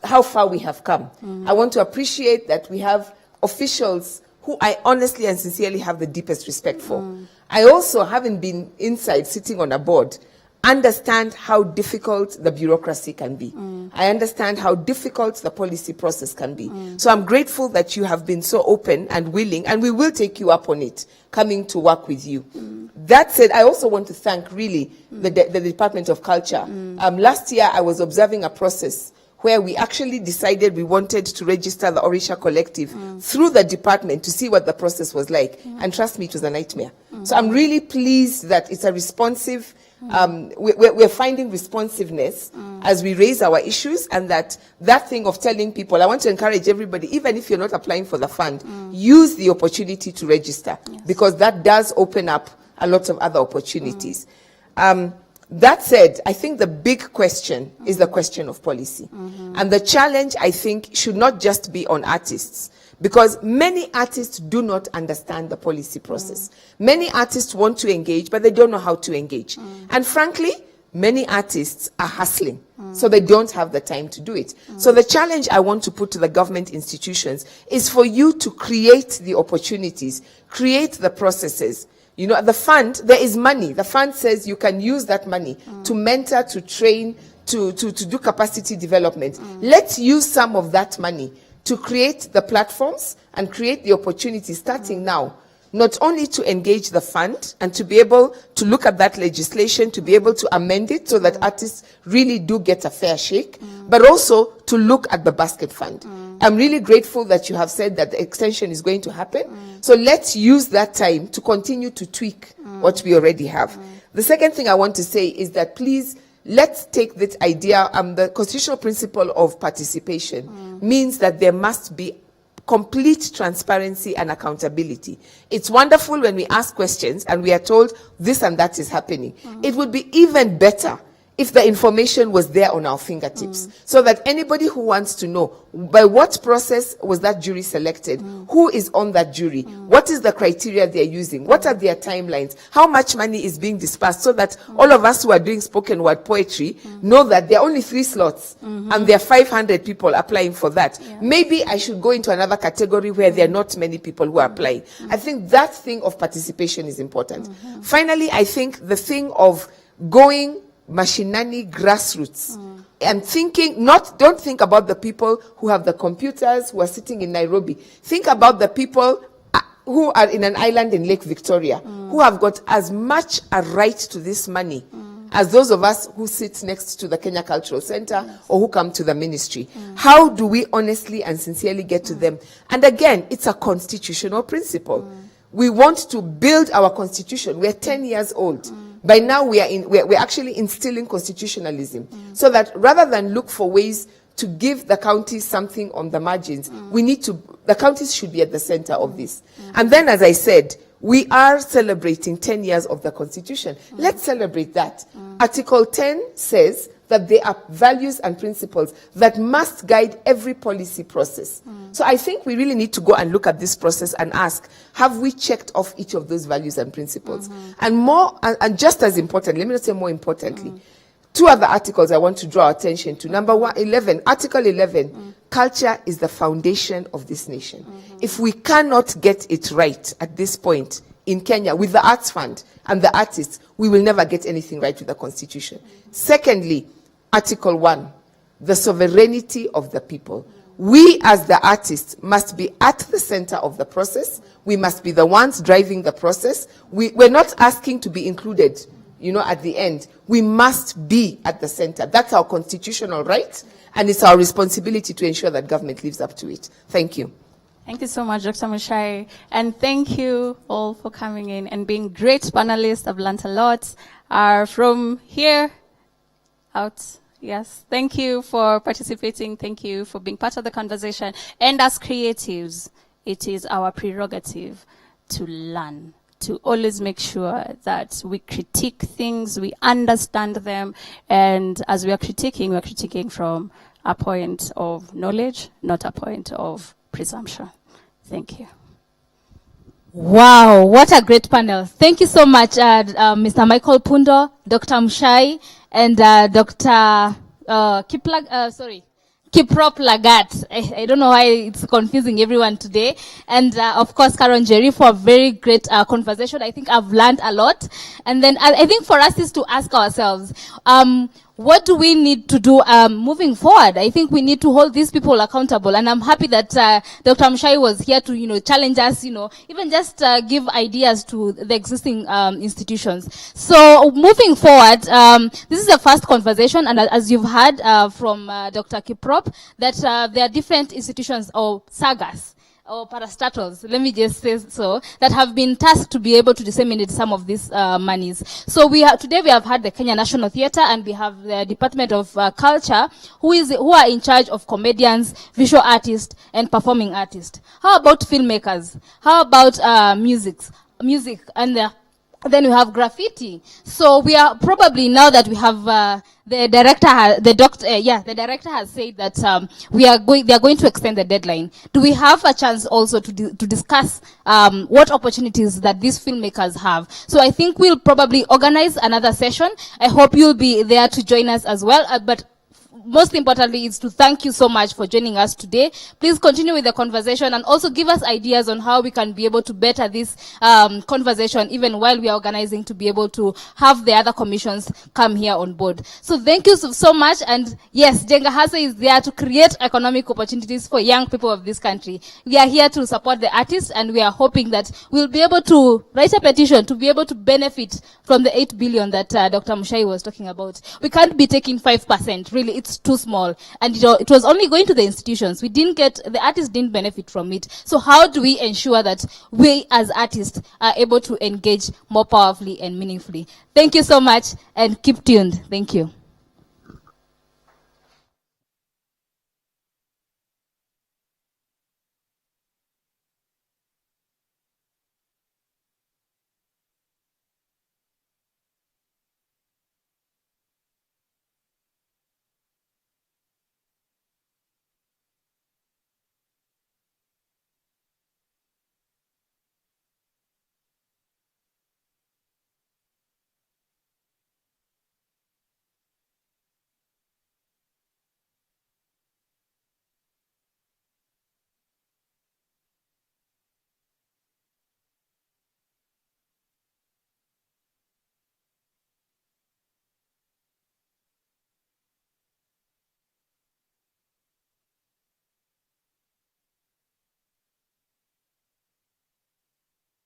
D: how far we have come. I want to appreciate that we have officials who I honestly and sincerely have the deepest respect for. I also, having been inside, sitting on a board, understand how difficult the bureaucracy can be. I understand how difficult the policy process can be. So I'm grateful that you have been so open and willing, and we will take you up on it, coming to work with you. That said, I also want to thank really the Department of Culture. Last year, I was observing a process where we actually decided we wanted to register the Orisha Collective through the department to see what the process was like. And trust me, it was a nightmare. So I'm really pleased that it's a responsive, we're finding responsiveness as we raise our issues, and that thing of telling people, I want to encourage everybody, even if you're not applying for the fund, use the opportunity to register, because that does open up a lot of other opportunities. That said, I think the big question is the question of policy. And the challenge, I think, should not just be on artists, because many artists do not understand the policy process. Many artists want to engage, but they don't know how to engage. And frankly, many artists are hustling, so they don't have the time to do it. So the challenge I want to put to the government institutions is for you to create the opportunities, create the processes. The fund, there is money. The fund says you can use that money to mentor, to train, to do capacity development. Let's use some of that money to create the platforms and create the opportunities starting now, not only to engage the fund and to be able to look at that legislation, to be able to amend it so that artists really do get a fair shake, but also to look at the basket fund. I'm really grateful that you have said that the extension is going to happen. So let's use that time to continue to tweak what we already have. The second thing I want to say is that please, let's take this idea, the constitutional principle of participation means that there must be complete transparency and accountability. It's wonderful when we ask questions and we are told this and that is happening. It would be even better if the information was there on our fingertips, so that anybody who wants to know by what process was that jury selected, who is on that jury, what is the criteria they're using, what are their timelines, how much money is being dispersed, so that all of us who are doing spoken word poetry know that there are only 3 slots and there are 500 people applying for that. Maybe I should go into another category where there are not many people who are applying. I think that thing of participation is important. Finally, I think the thing of going machinani grassroots and thinking, don't think about the people who have the computers, who are sitting in Nairobi. Think about the people who are in an island in Lake Victoria, who have got as much a right to this money as those of us who sit next to the Kenya Cultural Center or who come to the ministry. How do we honestly and sincerely get to them? And again, it's a constitutional principle. We want to build our constitution. We're 10 years old. By now, we're actually instilling constitutionalism, so that rather than look for ways to give the counties something on the margins, the counties should be at the center of this. And then, as I said, we are celebrating 10 years of the Constitution. Let's celebrate that. Article 10 says that there are values and principles that must guide every policy process. So I think we really need to go and look at this process and ask, have we checked off each of those values and principles? And just as importantly, let me not say more importantly, 2 other articles I want to draw attention to. Number 11, Article 11, culture is the foundation of this nation. If we cannot get it right at this point in Kenya with the Arts Fund and the artists, we will never get anything right with the Constitution. Secondly, Article 1, the sovereignty of the people. We as the artists must be at the center of the process. We must be the ones driving the process. We're not asking to be included, at the end. We must be at the center. That's our constitutional right, and it's our responsibility to ensure that government lives up to it. Thank you.
B: Thank you so much, Dr. Mushai. And thank you all for coming in and being great panelists. I've learned a lot. From here out Yes, thank you for participating. Thank you for being part of the conversation. And as creatives, it is our prerogative to learn, to always make sure that we critique things, we understand them, and as we are critiquing from a point of knowledge, not a point of presumption. Thank you.
A: Wow, what a great panel. Thank you so much, Mr. Michael Pundo, Dr. Mshai, and Dr. Kiprop Lagat. I don't know why it's confusing everyone today. And of course, Karen Jerry for a very great conversation. I think I've learned a lot. And then I think for us is to ask ourselves, what do we need to do moving forward? I think we need to hold these people accountable. And I'm happy that Dr. Mshai was here to, challenge us, even just give ideas to the existing institutions. So moving forward, this is the first conversation. And as you've heard from Dr. Kiprop, that there are different institutions or sagas or parastatals, let me just say so, that have been tasked to be able to disseminate some of these monies. So today we have had the Kenya National Theatre, and we have the Department of Culture, who are in charge of comedians, visual artists, and performing artists. How about filmmakers? How about music, and then we have graffiti. So we are probably, now that we have the director has said that they are going to extend the deadline. Do we have a chance also to discuss what opportunities that these filmmakers have? So I think we'll probably organize another session. I hope you'll be there to join us as well. But most importantly is to thank you so much for joining us today. Please continue with the conversation and also give us ideas on how we can be able to better this conversation even while we are organizing, to be able to have the other commissions come here on board. So thank you so much. And yes, Jenga Hustle is there to create economic opportunities for young people of this country. We are here to support the artists, and we are hoping that we'll be able to write a petition to be able to benefit from the 8 billion that Dr. Mshai was talking about. We can't be taking 5%. Really, it's too small, and it was only going to the institutions. The artists didn't benefit from it. So how do we ensure that we as artists are able to engage more powerfully and meaningfully? Thank you so much, and keep tuned. Thank you.